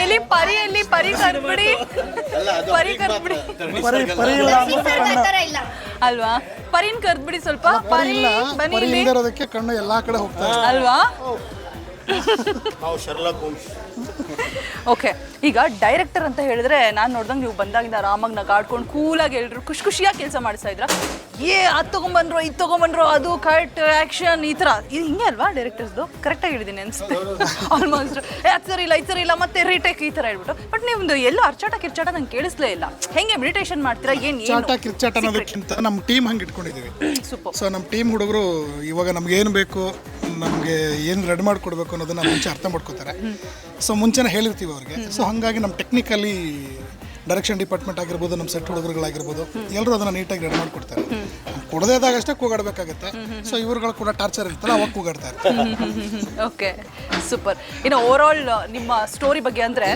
ಇಲ್ಲಿ ಪರಿ ಕರ್ಬಿಡಿ ಅಲ್ವಾ? ಪರಿನ್ ಕರ್ಬಿಡಿ ಸ್ವಲ್ಪ. ಪರಿ ಬನ್ನಿ, ಕಣ್ಣು ಎಲ್ಲಾ ಕಡೆ ಹೋಗ್ತಾ ಅಲ್ವಾ? ನಾವು ಶರ್ಲಾಕ್ ಹೋಮ್ಸ್. ಓಕೆ, ಈಗ ಡೈರೆಕ್ಟರ್ ಅಂತ ಹೇಳಿದ್ರೆ ನಾನು ನೋಡ್ದಂಗೆ ನೀವು ಬಂದಾಗಿಂದ ಆರಾಮಾಗಿ ನಗಾಡ್ಕೊಂಡು ಕೂಲಾಗಿ ಎಲ್ಲರೂ ಖುಷಿಯಾಗಿ ಕೆಲಸ ಮಾಡಿಸ್ತಾ ಇದ್ರ. ಅದು ತೊಗೊಂಬಂದ್ರು ಇದು ತೊಗೊಂಬಂದ್ರು, ಅದು ಕಟ್ ಆ್ಯಕ್ಷನ್ ಈ ಥರ ಇದು ಹಿಂಗೆ ಅಲ್ವಾ ಡೈರೆಕ್ಟರ್ಸ್ದು? ಕರೆಕ್ಟಾಗಿ ಹೇಳಿದ್ದೀನಿ ಅನಿಸುತ್ತೆ ಆಲ್ಮೋಸ್ಟ್. ಅದು ಸರಿ ಇಲ್ಲ ಇದು ಸರಿ ಇಲ್ಲ ಮತ್ತೆ ರೀಟೇಕ್ ಈ ಥರ ಹೇಳ್ಬಿಟ್ಟು. ಬಟ್ ನಿಮ್ದು ಎಲ್ಲೂ ಅರ್ಚಾಟ ಕಿರ್ಚಾಟ ನಂಗೆ ಕೇಳಿಸ್ಲೇ ಇಲ್ಲ. ಹೆಂಗೆ ಮೆಡಿಟೇಷನ್ ಮಾಡ್ತೀರಾ? ಚಾಟ ಕಿರ್ಚಾಟ ಅನ್ನೋದಕ್ಕಿಂತ ನಮ್ಮ ಟೀಮ್ ಹಂಗೆ ಇಟ್ಕೊಂಡಿದ್ದೀವಿ. ಸೂಪರ್. ಸೊ ನಮ್ಮ ಟೀಮ್ ಹುಡುಗರು ಇವಾಗ ನಮ್ಗೆ ಏನು ಬೇಕು, ನಮಗೆ ಏನು ರೆಡಿ ಮಾಡಿಕೊಡ್ಬೇಕು ಅನ್ನೋದನ್ನ ಮುಂಚೆ ಅರ್ಥ ಮಾಡ್ಕೋತಾರೆ. ಸೊ ಮುಂಚೆನೇ ಹೇಳಿರ್ತೀವಿ ಅವ್ರಿಗೆ. ಸೊ ಹಾಗಾಗಿ ನಮ್ಮ ಟೆಕ್ನಿಕಲಿ ಡೈರೆಕ್ಷನ್ ಡಿಪಾರ್ಟ್ಮೆಂಟ್ ಆಗಿರ್ಬೋದು, ನಮ್ಮ ಸೆಟ್ ಹುಡುಗರುಗಳಾಗಿರ್ಬೋದು, ಎಲ್ಲರೂ ಅದನ್ನು ನೀಟಾಗಿ ರೆಡಿ ಮಾಡಿಕೊಡ್ತಾರೆ. ಕೊಡದೇ ಇದ್ದಾಗ ಅಷ್ಟೇ ಕೂಗಾಡಬೇಕಾಗತ್ತೆ. ಸೊ ಇವ್ರುಗಳು ಕೂಡ ಟಾರ್ಚರ್ ಇರ್ತಾರೆ, ಅವಾಗ ಕೂಗಾಡ್ತಾರೆ. Okay, super. ಇನ್ನು ಓವರ್ ಆಲ್ ನಿಮ್ಮ ಸ್ಟೋರಿ ಬಗ್ಗೆ ಅಂದರೆ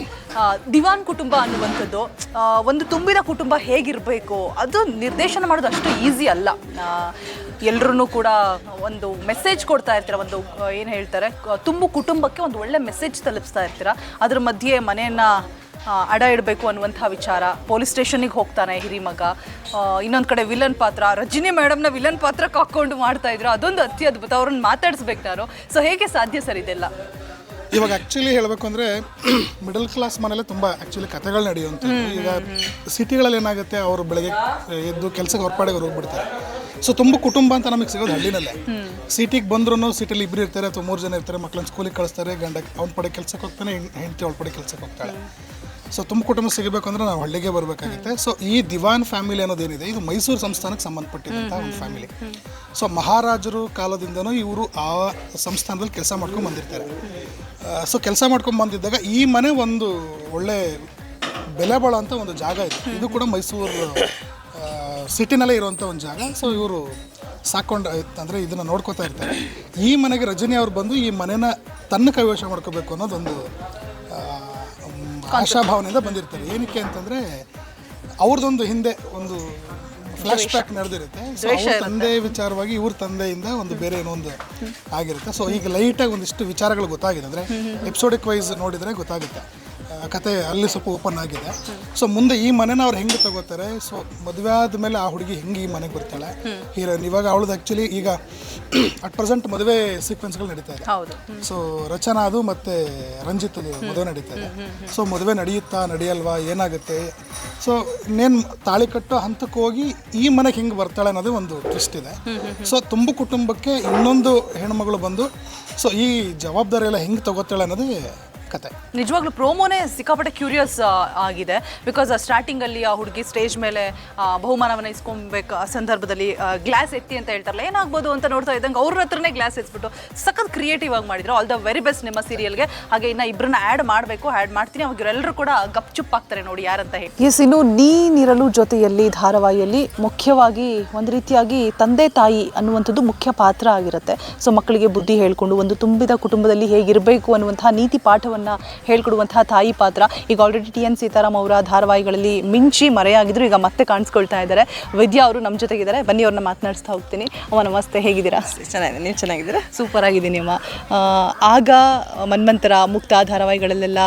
ದಿವಾನ್ ಕುಟುಂಬ ಅನ್ನುವಂಥದ್ದು ಒಂದು ತುಂಬಿದ ಕುಟುಂಬ ಹೇಗಿರಬೇಕು ಅದು ನಿರ್ದೇಶನ ಮಾಡೋದು ಅಷ್ಟು ಈಸಿ ಅಲ್ಲ. ಎಲ್ಲರೂ ಕೂಡ ಒಂದು ಮೆಸೇಜ್ ಕೊಡ್ತಾ ಇರ್ತೀರ, ಒಂದು ಏನು ಹೇಳ್ತಾರೆ ತುಂಬು ಕುಟುಂಬಕ್ಕೆ ಒಂದು ಒಳ್ಳೆ ಮೆಸೇಜ್ ತಲುಪಿಸ್ತಾ ಇರ್ತೀರ. ಅದ್ರ ಮಧ್ಯೆ ಮನೆಯನ್ನು ಅಡ ಇಡಬೇಕು ಅನ್ನುವಂಥ ವಿಚಾರ. ಪೊಲೀಸ್ ಸ್ಟೇಷನಿಗೆ ಹೋಗ್ತಾನೆ ಹಿರಿಮಗ. ಇನ್ನೊಂದು ಕಡೆ ವಿಲನ್ ಪಾತ್ರ, ರಜನಿ ಮೇಡಮ್ನ ವಿಲನ್ ಪಾತ್ರಕ್ಕೆ ಹಾಕ್ಕೊಂಡು ಮಾಡ್ತಾ ಇದ್ರು, ಅದೊಂದು ಅತ್ಯದ್ಭುತ. ಅವ್ರನ್ನ ಮಾತಾಡಿಸ್ಬೇಕು ನಾನು. ಸೊ ಹೇಗೆ ಸಾಧ್ಯ ಸರ್ ಇದೆಲ್ಲ? ಇವಾಗ ಆ್ಯಕ್ಚುಲಿ ಹೇಳಬೇಕು ಅಂದರೆ ಮಿಡಲ್ ಕ್ಲಾಸ್ ಮನೇಲೆ ತುಂಬ ಆ್ಯಕ್ಚುಲಿ ಕಥೆಗಳು ನಡೆಯುವಂಥದ್ದು. ಈಗ ಸಿಟಿಗಳಲ್ಲಿ ಏನಾಗುತ್ತೆ, ಅವರು ಬೆಳಗ್ಗೆ ಎದ್ದು ಕೆಲಸಕ್ಕೆ ಹೊರಪಾಡಿಗೆ ಹೋಗ್ಬಿಡ್ತಾರೆ. ಸೊ ತುಂಬ ಕುಟುಂಬ ಅಂತ ನಮಗೆ ಸಿಗೋದು ಹಳ್ಳಿನಲ್ಲೇ. ಸಿಟಿಗೆ ಬಂದ್ರೂ ಸಿಟಿಲಿ ಇಬ್ಬರು ಇರ್ತಾರೆ ಅಥವಾ 3 ಜನ ಇರ್ತಾರೆ. ಮಕ್ಕಳನ್ನ ಸ್ಕೂಲಿಗೆ ಕಳಿಸ್ತಾರೆ, ಗಂಡ ಅವ್ನ ಪಡೆ ಕೆಲಸಕ್ಕೆ ಹೋಗ್ತಾನೆ, ಹೆಂಡತಿ ಅವಳ ಪಡೆ ಕೆಲಸಕ್ಕೆ ಹೋಗ್ತಾಳೆ. ಸೊ ತುಂಬ ಕುಟುಂಬ ಸಿಗಬೇಕು ಅಂದರೆ ನಾವು ಹಳ್ಳಿಗೆ ಬರಬೇಕಾಗುತ್ತೆ. ಸೊ ಈ ದಿವಾನ್ ಫ್ಯಾಮಿಲಿ ಅನ್ನೋದೇನಿದೆ, ಇದು ಮೈಸೂರು ಸಂಸ್ಥಾನಕ್ಕೆ ಸಂಬಂಧಪಟ್ಟಿದ್ದಂಥ ಒಂದು ಫ್ಯಾಮಿಲಿ. ಸೊ ಮಹಾರಾಜರು ಕಾಲದಿಂದನೂ ಇವರು ಆ ಸಂಸ್ಥಾನದಲ್ಲಿ ಕೆಲಸ ಮಾಡ್ಕೊಂಡು ಬಂದಿರ್ತಾರೆ. ಸೊ ಕೆಲಸ ಮಾಡ್ಕೊಂಡು ಬಂದಿದ್ದಾಗ ಈ ಮನೆ ಒಂದು ಒಳ್ಳೆ ಬೆಲೆ ಬಾಳೋ ಅಂತ ಒಂದು ಜಾಗ ಇದೆ. ಇದು ಕೂಡ ಮೈಸೂರು ಸಿಟಿನಲ್ಲೇ ಇರುವಂಥ ಒಂದು ಜಾಗ. ಸೊ ಇವರು ಸಾಕೊಂಡು ಅಂದರೆ ಇದನ್ನು ನೋಡ್ಕೋತಾ ಇರ್ತಾರೆ. ಈ ಮನೆಗೆ ರಜನಿ ಅವ್ರು ಬಂದು ಈ ಮನೆನ ತನ್ನ ಕೈವಶ ಮಾಡ್ಕೋಬೇಕು ಅನ್ನೋದೊಂದು ಆಶಾಭಾವನೆಯಿಂದ ಬಂದಿರ್ತಾರೆ. ಏನಕ್ಕೆ ಅಂತಂದರೆ ಅವ್ರದ್ದೊಂದು ಹಿಂದೆ ಒಂದು ಫ್ಲಾಶ್ ಬ್ಯಾಕ್ ನಡೆದಿರುತ್ತೆ. ಸೊ ಅವ್ರ ತಂದೆ ವಿಚಾರವಾಗಿ ಇವ್ರ ತಂದೆಯಿಂದ ಒಂದು ಬೇರೆ ಏನೋ ಒಂದು ಆಗಿರುತ್ತೆ. ಸೊ ಈಗ ಲೈಟಾಗಿ ಒಂದಿಷ್ಟು ವಿಚಾರಗಳು ಗೊತ್ತಾಗಿದೆ. ಅಂದರೆ ಎಪಿಸೋಡಿಕ್ ವೈಸ್ ನೋಡಿದರೆ ಗೊತ್ತಾಗುತ್ತೆ. ಕತೆ ಅಲ್ಲಿ ಸ್ವಲ್ಪ ಓಪನ್ ಆಗಿದೆ. ಸೊ ಮುಂದೆ ಈ ಮನೆನ ಅವ್ರು ಹೆಂಗೆ ತಗೋತಾರೆ, ಸೊ ಮದುವೆ ಆದಮೇಲೆ ಆ ಹುಡುಗಿ ಹೆಂಗೆ ಈ ಮನೆಗೆ ಬರ್ತಾಳೆ ಹೀರೋಯಿನ್. ಇವಾಗ ಅವಳದು ಆ್ಯಕ್ಚುಲಿ ಈಗ ಅಟ್ ಪ್ರೆಸೆಂಟ್ ಮದುವೆ ಸೀಕ್ವೆನ್ಸ್ಗಳು ನಡೀತಾ ಇದೆ. ಸೊ ರಚನಾ ಅದು ಮತ್ತು ರಂಜಿತ್ ಮದುವೆ ನಡೀತಾ ಇದೆ. ಸೊ ಮದುವೆ ನಡೆಯುತ್ತಾ ನಡೆಯಲ್ವಾ, ಏನಾಗುತ್ತೆ, ಸೊ ಇನ್ನೇನು ತಾಳಿ ಕಟ್ಟೋ ಹಂತಕ್ಕೆ ಹೋಗಿ ಈ ಮನೆಗೆ ಹೆಂಗೆ ಬರ್ತಾಳೆ ಅನ್ನೋದು ಒಂದು ಟ್ವಿಸ್ಟ್ ಇದೆ. ಸೊ ತುಂಬ ಕುಟುಂಬಕ್ಕೆ ಇನ್ನೊಂದು ಹೆಣ್ಮಗಳು ಬಂದು ಸೊ ಈ ಜವಾಬ್ದಾರಿ ಎಲ್ಲ ಹೆಂಗೆ ತಗೋತಾಳೆ ಅನ್ನೋದೇ ಕತೆ. ನಿಜವಾಗ್ಲೂ ಪ್ರೋಮೋನೇ ಸಿಕ್ಕಾಪಟ್ಟೆ ಕ್ಯೂರಿಯಸ್ ಆಗಿದೆ. ಬಿಕಾಸ್ ಸ್ಟಾರ್ಟಿಂಗಲ್ಲಿ ಆ ಹುಡುಗಿ ಸ್ಟೇಜ್ ಮೇಲೆ ಬಹುಮಾನವನ್ನು ಇಸ್ಕೊಬೇಕು ಸಂದರ್ಭದಲ್ಲಿ ಗ್ಲಾಸ್ ಎತ್ತಿ ಅಂತ ಹೇಳ್ತಾರಲ್ಲ, ಏನಾಗ್ಬೋದು ಅಂತ ನೋಡ್ತಾ ಇದ್ದಂಗೆ ಅವ್ರ ಹತ್ರನೇ ಗ್ಲಾಸ್ ಎತ್ಬಿಟ್ಟು ಸಖತ್ ಕ್ರಿಯೇಟಿವ್ ಆಗಿ ಮಾಡಿದ್ರು. ಆಲ್ ದ ವೆರಿ ಬೆಸ್ಟ್ ನಿಮ್ಮ ಸೀರಿಯಲ್ಗೆ. ಹಾಗೆ ಇನ್ನು ಇಬ್ಬರನ್ನ ಆ್ಯಡ್ ಮಾಡಬೇಕು, ಆ್ಯಡ್ ಮಾಡ್ತೀನಿ. ಅವಾಗ ಇವರೆಲ್ಲರೂ ಕೂಡ ಗಪ್ ಚುಪ್ ಆಗ್ತಾರೆ ನೋಡಿ ಯಾರಂತ ಹೇಳಿ. ಎಸ್, ಇನ್ನು ನೀನಿರಲು ಜೊತೆಯಲ್ಲಿ ಧಾರಾವಾಹಿಯಲ್ಲಿ ಮುಖ್ಯವಾಗಿ ಒಂದು ರೀತಿಯಾಗಿ ತಂದೆ ತಾಯಿ ಅನ್ನುವಂಥದ್ದು ಮುಖ್ಯ ಪಾತ್ರ ಆಗಿರುತ್ತೆ. ಸೊ ಮಕ್ಕಳಿಗೆ ಬುದ್ಧಿ ಹೇಳ್ಕೊಂಡು ಒಂದು ತುಂಬಿದ ಕುಟುಂಬದಲ್ಲಿ ಹೇಗಿರಬೇಕು ಅನ್ನುವಂತಹ ನೀತಿ ಪಾಠವನ್ನು ಹೇಳ್ಕೊಡುವಂತಹ ತಾಯಿ ಪಾತ್ರ. ಈಗ ಆಲ್ರೆಡಿ TN ಸೀತಾರಾಮ್ ಅವರ ಧಾರಾವಾಹಿಗಳಲ್ಲಿ ಮಿಂಚಿ ಮರೆಯಾಗಿದ್ರು, ಈಗ ಮತ್ತೆ ಕಾಣಿಸ್ಕೊಳ್ತಾ ಇದ್ದಾರೆ. ವಿದ್ಯಾ ಅವರು ನಮ್ಮ ಜೊತೆಗಿದ್ದಾರೆ, ಬನ್ನಿ ಅವ್ರನ್ನ ಮಾತನಾಡಿಸ್ತಾ ಹೋಗ್ತೀನಿ. ಅಮ್ಮ ನಮಸ್ತೆ, ಹೇಗಿದ್ದೀರಾ? ಚೆನ್ನಾಗಿದೆ, ನೀವು ಚೆನ್ನಾಗಿದ್ದೀರಾ? ಸೂಪರ್ ಆಗಿದ್ದೀನಿ ಅಮ್ಮ. ಆಗ ಮನ್ವಂತರ ಮುಕ್ತ ಧಾರಾವಾಹಿಗಳಲ್ಲೆಲ್ಲ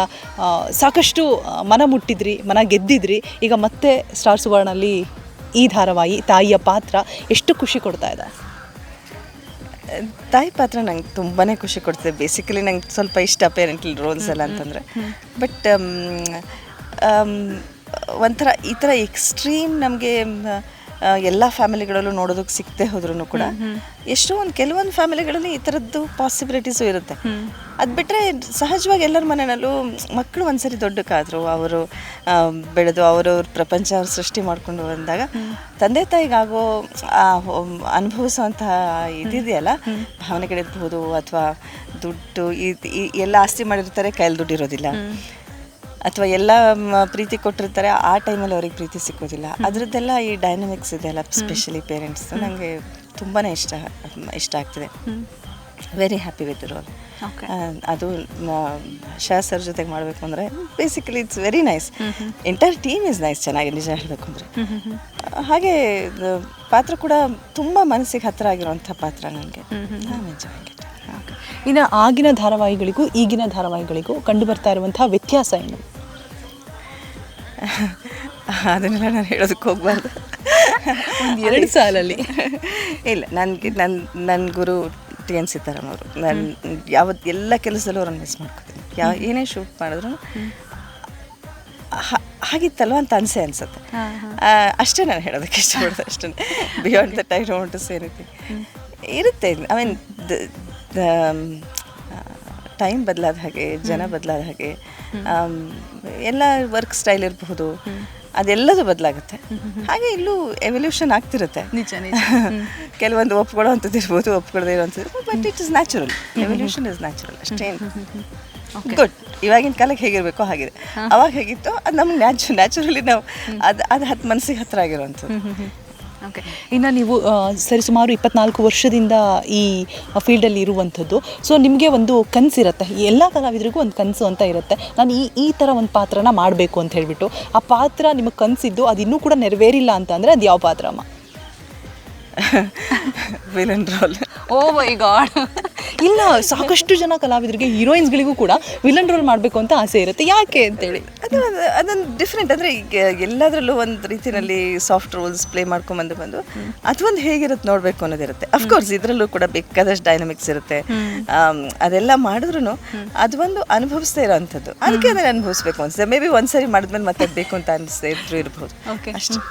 ಸಾಕಷ್ಟು ಮನ ಮುಟ್ಟಿದ್ರಿ, ಮನ ಗೆದ್ದಿದ್ರಿ. ಈಗ ಮತ್ತೆ ಸ್ಟಾರ್ ಸುವರ್ಣಲ್ಲಿ ಈ ಧಾರಾವಾಹಿ ತಾಯಿಯ ಪಾತ್ರ ಎಷ್ಟು ಖುಷಿ ಕೊಡ್ತಾ ಇದೆ? ತಾಯಿ ಪಾತ್ರ ನಂಗೆ ತುಂಬಾ ಖುಷಿ ಕೊಡ್ತದೆ. ಬೇಸಿಕಲಿ ನಂಗೆ ಸ್ವಲ್ಪ ಇಷ್ಟ ಪೇರೆಂಟಲ್ ರೋಲ್ಸ್ ಎಲ್ಲ ಅಂತಂದರೆ. ಬಟ್ ಒಂಥರ ಈ ಥರ ಎಕ್ಸ್ಟ್ರೀಮ್ ನಮಗೆ ಎಲ್ಲ ಫ್ಯಾಮಿಲಿಗಳಲ್ಲೂ ನೋಡೋದಕ್ಕೆ ಸಿಗದೆ ಹೋದ್ರೂ ಕೂಡ ಎಷ್ಟೋ ಕೆಲವೊಂದು ಫ್ಯಾಮಿಲಿಗಳಲ್ಲಿ ಈ ಥರದ್ದು ಪಾಸಿಬಿಲಿಟೀಸು ಇರುತ್ತೆ. ಅದು ಬಿಟ್ಟರೆ ಸಹಜವಾಗಿ ಎಲ್ಲರ ಮನೆಯಲ್ಲೂ ಮಕ್ಕಳು ಒಂದ್ಸರಿ ದೊಡ್ಡಕ್ಕಾದ್ರು ಅವರು ಬೆಳೆದು ಅವರವ್ರ ಪ್ರಪಂಚ ಅವ್ರು ಸೃಷ್ಟಿ ಮಾಡ್ಕೊಂಡು ಬಂದಾಗ ತಂದೆ ತಾಯಿಗಾಗೋ ಅನುಭವಿಸೋವಂತಹ ಇದಿದೆಯಲ್ಲ, ಭಾವನೆಗಳಿರ್ಬೋದು ಅಥವಾ ದುಡ್ಡು ಎಲ್ಲ ಆಸ್ತಿ ಮಾಡಿರ್ತಾರೆ, ಕೈಯಲ್ಲಿ ದುಡ್ಡು ಇರೋದಿಲ್ಲ, ಅಥವಾ ಎಲ್ಲ ಪ್ರೀತಿ ಕೊಟ್ಟಿರ್ತಾರೆ, ಆ ಟೈಮಲ್ಲಿ ಅವ್ರಿಗೆ ಪ್ರೀತಿ ಸಿಕ್ಕೋದಿಲ್ಲ. ಅದರದ್ದೆಲ್ಲ ಈ ಡೈನಮಿಕ್ಸ್ ಇದೆಯಲ್ಲ, ಸ್ಪೆಷಲಿ ಪೇರೆಂಟ್ಸ್, ನನಗೆ ತುಂಬಾ ಇಷ್ಟ ಆಗ್ತಿದೆ. Very happy with role. ಅದು ಶಾ ಸರ್ ಜೊತೆಗೆ ಮಾಡಬೇಕು ಅಂದರೆ basically it's very nice. Entire team is nice, ಚೆನ್ನಾಗಿ ನಿಜ ಹೇಳಬೇಕು ಅಂದರೆ. ಹಾಗೆ ಪಾತ್ರ ಕೂಡ ತುಂಬ ಮನಸ್ಸಿಗೆ ಹತ್ತಿರ ಆಗಿರುವಂಥ ಪಾತ್ರ ನನಗೆ. ಇನ್ನು ಆಗಿನ ಧಾರಾವಾಹಿಗಳಿಗೂ ಈಗಿನ ಧಾರಾವಾಹಿಗಳಿಗೂ ಕಂಡು ಬರ್ತಾ ಇರುವಂತಹ ವ್ಯತ್ಯಾಸ ಏನು? ಅದನ್ನೆಲ್ಲ ನಾನು ಹೇಳೋದಕ್ಕೆ ಹೋಗಬಾರ್ದು. 2 ಸಾಲಲ್ಲಿ ಇಲ್ಲ, ನನ್ನ ಗುರು ಟಿ ಎನ್ ಸೀತಾರಾಮ್ ಅವರು. ನಾನು ಎಲ್ಲ ಕೆಲಸದಲ್ಲೂ ಅವ್ರನ್ನ ಮಿಸ್ ಮಾಡ್ಕೊತೀನಿ. ಏನೇ ಶೂಟ್ ಮಾಡಿದ್ರು ಹಾಗಿತ್ತಲ್ವ ಅಂತ ಅನ್ಸುತ್ತೆ. ಅಷ್ಟೇ ನಾನು ಹೇಳೋದಕ್ಕೆ ಇಷ್ಟಪಡೋದು, ಅಷ್ಟೇ. Beyond that I don't to say anything. ಇರುತ್ತೆ, ಐ ಮೀನ್ ಟೈಮ್ ಬದಲಾದ ಹಾಗೆ, ಜನ ಬದಲಾದ ಹಾಗೆ, ಎಲ್ಲ ವರ್ಕ್ ಸ್ಟೈಲ್ ಇರಬಹುದು, ಅದೆಲ್ಲದು ಬದಲಾಗುತ್ತೆ. ಹಾಗೆ ಇಲ್ಲೂ ಎವಲ್ಯೂಷನ್ ಆಗ್ತಿರುತ್ತೆ. ಕೆಲವೊಂದು ಒಪ್ಕೊಳ್ಳೋವಂಥದ್ದು ಇರ್ಬೋದು, ಒಪ್ಕೊಳ್ಳೋದೇ ಇರೋವಂಥದ್ದು, but it is natural. Evolution is natural, ಅಷ್ಟೇನು ಗುಡ್. ಇವಾಗಿನ ಕಾಲಕ್ಕೆ ಹೇಗಿರಬೇಕೋ ಹಾಗಿದೆ, ಅವಾಗ ಹೇಗಿತ್ತು ಅದು ನಮ್ಗೆ ನ್ಯಾಚುರಲಿ ನಾವು ಅದು ಮನಸ್ಸಿಗೆ ಹತ್ತಿರ ಆಗಿರೋವಂಥದ್ದು. ಓಕೆ. ಇನ್ನು ನೀವು ಸರಿಸುಮಾರು 24 ವರ್ಷದಿಂದ ಈ ಫೀಲ್ಡಲ್ಲಿ ಇರುವಂಥದ್ದು. ಸೊ ನಿಮಗೆ ಒಂದು ಕನಸಿರುತ್ತೆ, ಎಲ್ಲ ಕಲಾವಿದರಿಗೂ ಒಂದು ಕನಸು ಅಂತ ಇರುತ್ತೆ. ನಾನು ಈ ಥರ ಒಂದು ಪಾತ್ರನ ಮಾಡಬೇಕು ಅಂತ ಹೇಳಿಬಿಟ್ಟು, ಆ ಪಾತ್ರ ನಿಮಗೆ ಕನಸಿದ್ದು ಅದು ಇನ್ನೂ ಕೂಡ ನೆರವೇರಿಲ್ಲ ಅಂತ ಅಂದರೆ ಅದು ಯಾವ ಪಾತ್ರ ಅಮ್ಮ? Villain role. Oh my god. ಇಲ್ಲ, ಸಾಕಷ್ಟು ಜನ ಕಲಾವಿದರಿಗೆ, ಹೀರೋಯಿನ್ಸ್ಗಳಿಗೂ ಕೂಡ ವಿಲನ್ ರೋಲ್ ಮಾಡಬೇಕು ಅಂತ ಆಸೆ ಇರುತ್ತೆ. ಯಾಕೆ ಅಂತೇಳಿ? ಅದೊಂದು ಡಿಫ್ರೆಂಟ್. ಅಂದರೆ ಈಗ ಎಲ್ಲದರಲ್ಲೂ ಒಂದು ರೀತಿಯಲ್ಲಿ ಸಾಫ್ಟ್ ರೋಲ್ಸ್ ಪ್ಲೇ ಮಾಡ್ಕೊಂಬಂದು ಅದೊಂದು ಹೇಗಿರುತ್ತೆ ನೋಡಬೇಕು ಅನ್ನೋದಿರುತ್ತೆ. ಅಫ್ಕೋರ್ಸ್ ಇದರಲ್ಲೂ ಕೂಡ ಬೇಕಾದಷ್ಟು ಡೈನಮಿಕ್ಸ್ ಇರುತ್ತೆ. ಅದೆಲ್ಲ ಮಾಡಿದ್ರು ಅದೊಂದು ಅನುಭವಿಸ್ತಾ ಇರೋವಂಥದ್ದು. ಅದಕ್ಕೆ ಅದನ್ನು ಅನುಭವಿಸ್ಬೇಕು ಅನಿಸುತ್ತೆ. ಮೇ ಬಿ ಒಂದ್ಸರಿ ಮಾಡಿದ್ಮೇಲೆ ಮತ್ತೆ ಬೇಕು ಅಂತ ಅನಿಸ್ತಾ ಇದ್ರು ಇರ್ಬೋದು, ಅಷ್ಟೇ.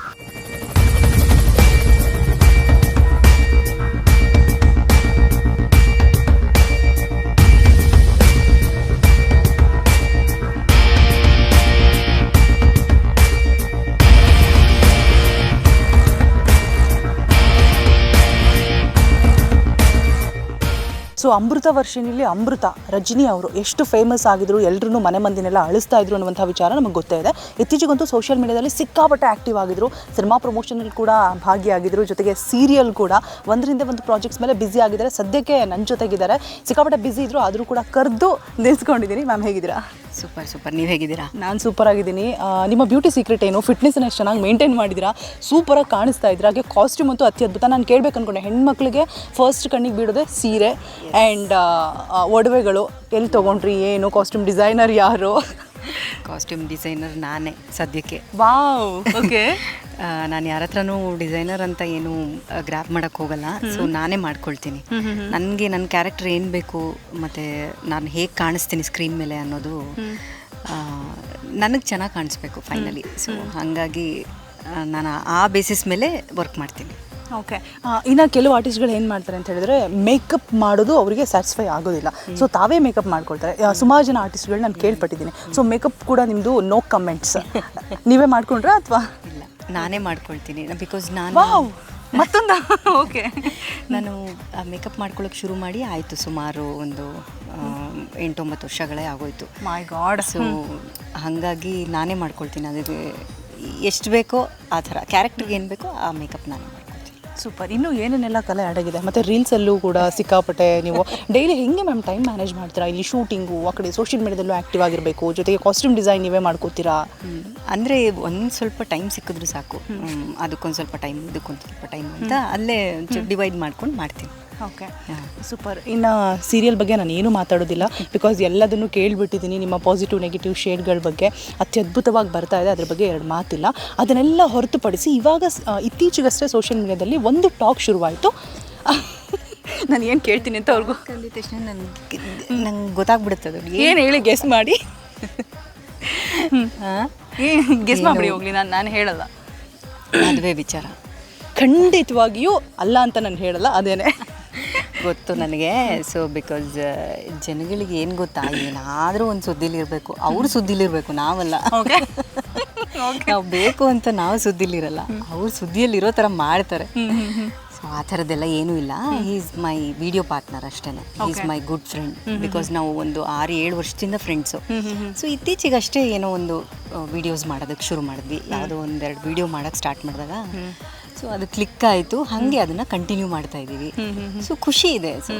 ಸೊ ಅಮೃತ ವರ್ಷಿಣಿಲಿ ಅಮೃತ ರಜನಿ ಅವರು ಎಷ್ಟು ಫೇಮಸ್ ಆಗಿದ್ರು, ಎಲ್ಲರೂ ಮನೆ ಮಂದಿನೆಲ್ಲ ಅಳಿಸ್ತಾ ಇದ್ರು ಅನ್ನುವಂಥ ವಿಚಾರ ನಮಗೆ ಗೊತ್ತೇ ಇದೆ. ಇತ್ತೀಚೆಗಂತೂ ಸೋಷಿಯಲ್ ಮೀಡಿಯಾದಲ್ಲಿ ಸಿಕ್ಕಾಪಟ್ಟೆ ಆ್ಯಕ್ಟಿವ್ ಆಗಿದ್ರು, ಸಿನಿಮಾ ಪ್ರಮೋಷನಲ್ಲಿ ಕೂಡ ಭಾಗಿಯಾಗಿದ್ರು, ಜೊತೆಗೆ ಸೀರಿಯಲ್ ಕೂಡ ಒಂದರಿಂದ ಒಂದು ಪ್ರಾಜೆಕ್ಟ್ಸ್ ಮೇಲೆ ಬ್ಯುಸಿ ಆಗಿದ್ದಾರೆ. ಸದ್ಯಕ್ಕೆ ನನ್ನ ಜೊತೆಗಿದ್ದಾರೆ, ಸಿಕ್ಕಾಪಟ್ಟೆ ಬ್ಯುಸಿ ಇದ್ರು, ಆದರೂ ಕೂಡ ಕರೆದು ನಿಲ್ಸ್ಕೊಂಡಿದ್ದೀನಿ. ಮ್ಯಾಮ್ ಹೇಗಿದ್ದೀರಾ? ಸೂಪರ್. ನೀವು ಹೇಗಿದ್ದೀರಾ? ನಾನು ಸೂಪರ್ ಆಗಿದ್ದೀನಿ. ನಿಮ್ಮ ಬ್ಯೂಟಿ ಸೀಕ್ರೆಟ್ ಏನು? ಫಿಟ್ನೆಸ್ನ ಎಷ್ಟು ಚೆನ್ನಾಗಿ ಮೇಂಟೈನ್ ಮಾಡಿದ್ದೀರಾ, ಸೂಪರಾಗಿ ಕಾಣಿಸ್ತಾ ಇದ್ದೀರಾ. ಹಾಗೆ ಕಾಸ್ಟ್ಯೂಮ್ ಅಂತೂ ಅತ್ಯದ್ಭುತ. ನಾನು ಕೇಳಬೇಕು ಅಂದ್ಕೊಂಡೆ, ಹೆಣ್ಮಕ್ಳಿಗೆ ಫಸ್ಟ್ ಕಣ್ಣಿಗೆ ಬೀಳೋದೆ ಸೀರೆ ಆ್ಯಂಡ್ ಒಡವೆಗಳು. ಎಲ್ಲಿ ತೊಗೊಂಡ್ರಿ, ಏನು ಕಾಸ್ಟ್ಯೂಮ್ ಡಿಸೈನರ್ ಯಾರು? ಕಾಸ್ಟ್ಯೂಮ್ ಡಿಸೈನರ್ ನಾನೇ ಸದ್ಯಕ್ಕೆ. Wow, okay. ನಾನು ಯಾರ ಹತ್ರನೂ ಡಿಸೈನರ್ ಅಂತ ಏನು ಗ್ರ್ಯಾಪ್ ಮಾಡೋಕ್ಕೆ ಹೋಗಲ್ಲ. ಸೊ ನಾನೇ ಮಾಡ್ಕೊಳ್ತೀನಿ. ನನಗೆ ನನ್ನ ಕ್ಯಾರೆಕ್ಟರ್ ಏನು ಬೇಕು ಮತ್ತು ನಾನು ಹೇಗೆ ಕಾಣಿಸ್ತೀನಿ ಸ್ಕ್ರೀನ್ ಮೇಲೆ ಅನ್ನೋದು ನನಗೆ ಚೆನ್ನಾಗಿ ಕಾಣಿಸ್ಬೇಕು ಫೈನಲಿ. ಸೊ ಹಾಗಾಗಿ ನಾನು ಆ ಬೇಸಿಸ್ ಮೇಲೆ ವರ್ಕ್ ಮಾಡ್ತೀನಿ. ಓಕೆ. ಇನ್ನು ಕೆಲವು ಆರ್ಟಿಸ್ಟ್ಗಳು ಏನು ಮಾಡ್ತಾರೆ ಅಂತ ಹೇಳಿದ್ರೆ, ಮೇಕಪ್ ಮಾಡೋದು ಅವರಿಗೆ ಸ್ಯಾಟಿಸ್ಫೈ ಆಗೋದಿಲ್ಲ. ಸೊ ತಾವೇ ಮೇಕಪ್ ಮಾಡ್ಕೊಳ್ತಾರೆ. ಸುಮಾರು ಜನ ಆರ್ಟಿಸ್ಟ್ಗಳು ನಾನು ಕೇಳ್ಪಟ್ಟಿದ್ದೀನಿ. ಸೊ ಮೇಕಪ್ ಕೂಡ ನಿಮ್ಮದು ನೋ ಕಮೆಂಟ್ಸ್. ನೀವೇ ಮಾಡ್ಕೊಂಡ್ರಾ ಅಥವಾ? ಇಲ್ಲ, ನಾನೇ ಮಾಡ್ಕೊಳ್ತೀನಿ. ಬಿಕಾಸ್ ನಾನು ಮತ್ತೊಂದು ಓಕೆ, ನಾನು ಮೇಕಪ್ ಮಾಡ್ಕೊಳ್ಳೋಕೆ ಶುರು ಮಾಡಿ ಆಯಿತು ಸುಮಾರು ಒಂದು 8-9 ವರ್ಷಗಳೇ ಆಗೋಯ್ತು. ಮೈ ಗಾಡ್. ಸೊ ಹಾಗಾಗಿ ನಾನೇ ಮಾಡ್ಕೊಳ್ತೀನಿ. ಅದಕ್ಕೆ ಎಷ್ಟು ಬೇಕೋ ಆ ಥರ ಕ್ಯಾರೆಕ್ಟರ್ಗೆ ಏನು ಬೇಕೋ ಆ ಮೇಕಪ್ ನಾನೇ ಮಾಡ್ಕೊಳ್ತೀನಿ. ಸೂಪರ್. ಇನ್ನೂ ಏನೇನೆಲ್ಲ ಕಲೆ ಅಡಗಿದೆ. ಮತ್ತು ರೀಲ್ಸಲ್ಲೂ ಕೂಡ ಸಿಕ್ಕಾಪಟ್ಟೆ ನೀವು ಡೈಲಿ ಹೆಂಗೆ ಮ್ಯಾಮ್ ಟೈಮ್ ಮ್ಯಾನೇಜ್ ಮಾಡ್ತೀರಾ? ಇಲ್ಲಿ ಶೂಟಿಂಗು, ಆ ಕಡೆ ಸೋಷಿಯಲ್ ಮೀಡಿಯಾದಲ್ಲೂ ಆ್ಯಕ್ಟಿವ್ ಆಗಿರಬೇಕು, ಜೊತೆಗೆ ಕಾಸ್ಟ್ಯೂಮ್ ಡಿಸೈನ್ ನೀವೇ ಮಾಡ್ಕೋತೀರಾ? ಅಂದರೆ ಒಂದು ಸ್ವಲ್ಪ ಟೈಮ್ ಸಿಕ್ಕಿದ್ರು ಸಾಕು. ಅದಕ್ಕೊಂದು ಸ್ವಲ್ಪ ಟೈಮ್, ಇದಕ್ಕೊಂದು ಸ್ವಲ್ಪ ಟೈಮ್ ಅಂತ ಅಲ್ಲೇ ಡಿವೈಡ್ ಮಾಡ್ಕೊಂಡು ಮಾಡ್ತೀನಿ. Okay, super. ಇನ್ನು ಸೀರಿಯಲ್ ಬಗ್ಗೆ ನಾನು ಏನೂ ಮಾತಾಡೋದಿಲ್ಲ, ಬಿಕಾಸ್ ಎಲ್ಲದನ್ನು ಕೇಳಿಬಿಟ್ಟಿದ್ದೀನಿ. ನಿಮ್ಮ ಪಾಸಿಟಿವ್ ನೆಗೆಟಿವ್ ಶೇಡ್ಗಳ ಬಗ್ಗೆ ಅತ್ಯದ್ಭುತವಾಗಿ ಬರ್ತಾ ಇದೆ, ಅದ್ರ ಬಗ್ಗೆ 2 ಮಾತಿಲ್ಲ. ಅದನ್ನೆಲ್ಲ ಹೊರತುಪಡಿಸಿ ಇವಾಗ ಇತ್ತೀಚೆಗಷ್ಟೇ ಸೋಷಿಯಲ್ ಮೀಡಿಯಾದಲ್ಲಿ ಒಂದು ಟಾಕ್ ಶುರುವಾಯಿತು. ನಾನು ಏನು ಕೇಳ್ತೀನಿ ಅಂತ ಅವ್ರಿಗೂ ಕಂಡಿದ ತಕ್ಷಣ ನಂಗೆ ಗೊತ್ತಾಗ್ಬಿಡುತ್ತೆ. ಅದು ಏನು ಹೇಳಿ ಗೆಸ್ ಮಾಡಿ. ಗೆಸ್ ಮಾಡಿಬಿಡಿ ಹೋಗಲಿ, ನಾನು ಹೇಳಲ್ಲ. ಮದುವೆ ವಿಚಾರ ಖಂಡಿತವಾಗಿಯೂ ಅಲ್ಲ ಅಂತ ನಾನು ಹೇಳಲ್ಲ, ಅದೇನೆ ಗೊತ್ತು ನನಗೆ. ಸೊ ಬಿಕಾಸ್ ಜನಗಳಿಗೆ ಏನು ಗೊತ್ತಾ, ಏನಾದರೂ ಒಂದು ಸುದ್ದಿಲಿರಬೇಕು, ಅವ್ರು ಸುದ್ದಿಲಿರಬೇಕು, ನಾವಲ್ಲ. ನಾವು ಬೇಕು ಅಂತ ನಾವು ಸುದ್ದಿಲಿರಲ್ಲ, ಅವ್ರು ಸುದ್ದಿಯಲ್ಲಿರೋ ಥರ ಮಾಡ್ತಾರೆ. ಸೊ ಆ ಥರದ್ದೆಲ್ಲ ಏನೂ ಇಲ್ಲ. ಈಸ್ ಮೈ ವಿಡಿಯೋ ಪಾರ್ಟ್ನರ್ ಅಷ್ಟೇ. Is my good friend. Because ನಾವು ಒಂದು 6-7 ವರ್ಷದಿಂದ ಫ್ರೆಂಡ್ಸು. ಸೊ ಇತ್ತೀಚೆಗಷ್ಟೇ ಏನೋ ಒಂದು ವೀಡಿಯೋಸ್ ಮಾಡೋದಕ್ಕೆ ಶುರು ಮಾಡಿದ್ವಿ. ಯಾವುದೋ 1-2 ವೀಡಿಯೋ ಮಾಡೋಕ್ಕೆ ಸ್ಟಾರ್ಟ್ ಮಾಡಿದಾಗ ಸೊ ಅದು ಕ್ಲಿಕ್ ಆಯಿತು. ಹಾಗೆ ಅದನ್ನು ಕಂಟಿನ್ಯೂ ಮಾಡ್ತಾ ಇದ್ದೀವಿ. ಸೊ ಖುಷಿ ಇದೆ. ಸೊ